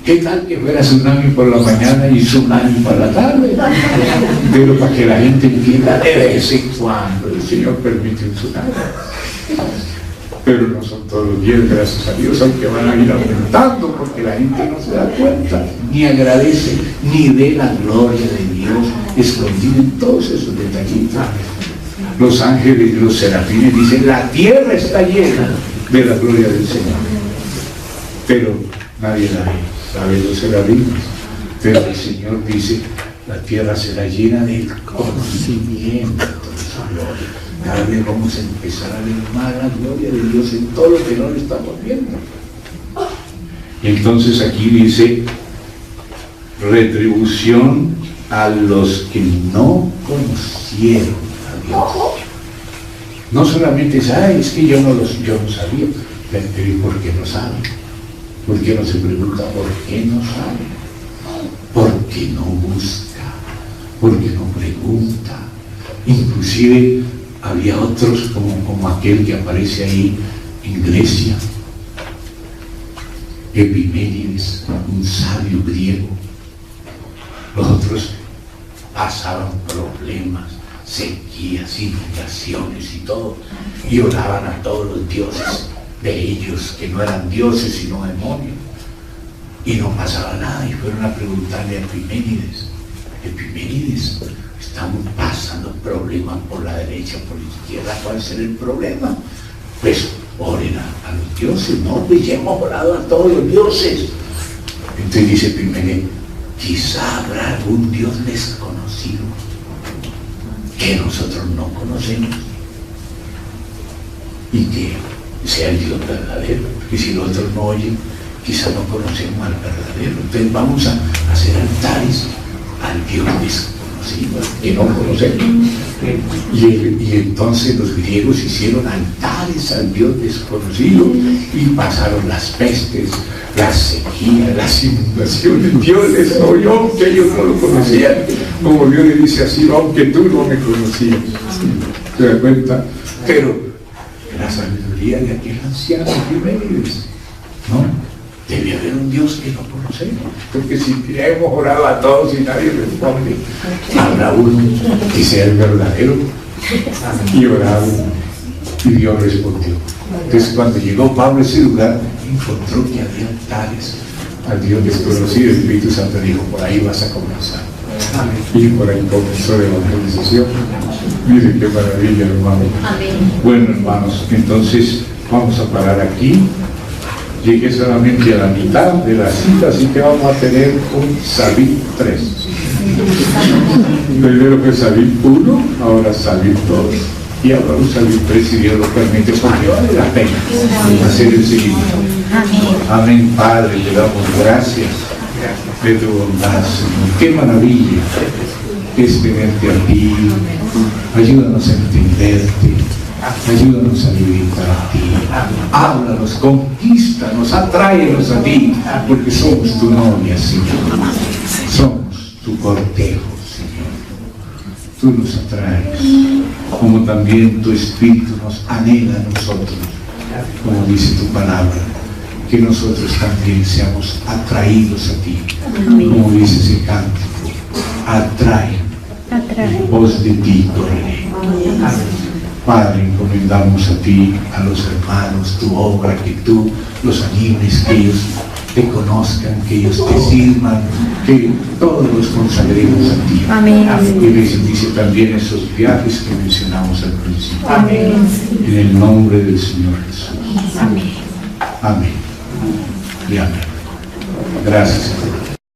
¿Qué tal que fuera tsunami por la mañana y tsunami por la tarde? Pero para que la gente entienda, de vez en cuando el Señor permite un tsunami. Pero no son todos los días, gracias a Dios, aunque van a ir aumentando, porque la gente no se da cuenta, ni agradece, ni ve la gloria de Dios escondida en todos esos detallitos. Los ángeles y los serafines dicen: la tierra está llena de la gloria del Señor. Pero nadie la ve, sabe los serafines. Pero el Señor dice: la tierra será llena del conocimiento de su gloria. Cada vez vamos a empezar a ver más la gloria de Dios en todo lo que no lo estamos viendo. Y entonces aquí dice: retribución a los que no conocieron a Dios. No solamente es: ay, es que yo no sabía. Pero ¿y por qué no saben? ¿Por qué no se pregunta por qué no sabe? Porque no busca, porque no pregunta. Inclusive había otros como aquel que aparece ahí en Grecia, Epiménides, un sabio griego. Los otros pasaban problemas, sequías, inundaciones y todo, y oraban a todos los dioses de ellos, que no eran dioses sino demonios, y no pasaba nada. Y fueron a preguntarle a Epiménides: Epiménides, estamos pasando problemas por la derecha, por la izquierda, ¿cuál será el problema? Pues oren a los dioses. No, pues ya hemos orado a todos los dioses. Entonces dice Epiménides: quizá habrá algún Dios desconocido que nosotros no conocemos y que sea el Dios verdadero, porque si los otros no oyen, quizá no conocemos al verdadero. Entonces vamos a hacer altares al Dios desconocido. sí, que no conocemos. Y entonces los griegos hicieron altares al Dios desconocido y pasaron las pestes, las sequías, las inundaciones. Dios les oyó, que ellos no lo conocían, como Dios le dice así, aunque tú no me conocías. ¿Te das cuenta? Pero la sabiduría de aquel anciano Jiménez, ¿no? Debe haber un Dios que no conocemos, porque si hemos orado a todos y nadie responde, habrá uno que sea el verdadero. Y oraron y Dios respondió. Entonces cuando llegó Pablo a ese lugar, encontró que había altares al Dios desconocido. El Espíritu Santo dijo, por ahí vas a comenzar. Y por ahí comenzó la evangelización. Miren qué maravilla, hermano. Bueno, hermanos, entonces vamos a parar aquí. Llegué solamente a la mitad de la cita, así que vamos a tener un Sabit 3. Primero fue Sabit 1, ahora Sabit 2. Y ahora un Sabit 3, si Dios lo permite, porque vale la pena hacer el seguimiento. Amén, Padre, te damos gracias de tu bondad, Señor. Qué maravilla es tenerte a ti. Ayúdanos a entenderte. Ayúdanos a vivir a ti. Háblanos, conquístanos, atráenos a ti, porque somos tu novia, Señor. Somos tu cortejo, Señor. Tú nos atraes, como también tu Espíritu nos anhela a nosotros, como dice tu palabra, que nosotros también seamos atraídos a ti, como dice ese cántico, atrae, voz de ti correré. Padre, encomendamos a ti, a los hermanos, tu obra, que tú los animes, que ellos te conozcan, que ellos te sirvan, que todos los consagremos a ti. Amén. Y bendice también esos viajes que mencionamos al principio. Amén. En el nombre del Señor Jesús. Amén. Amén. Y amén. Gracias, Señor.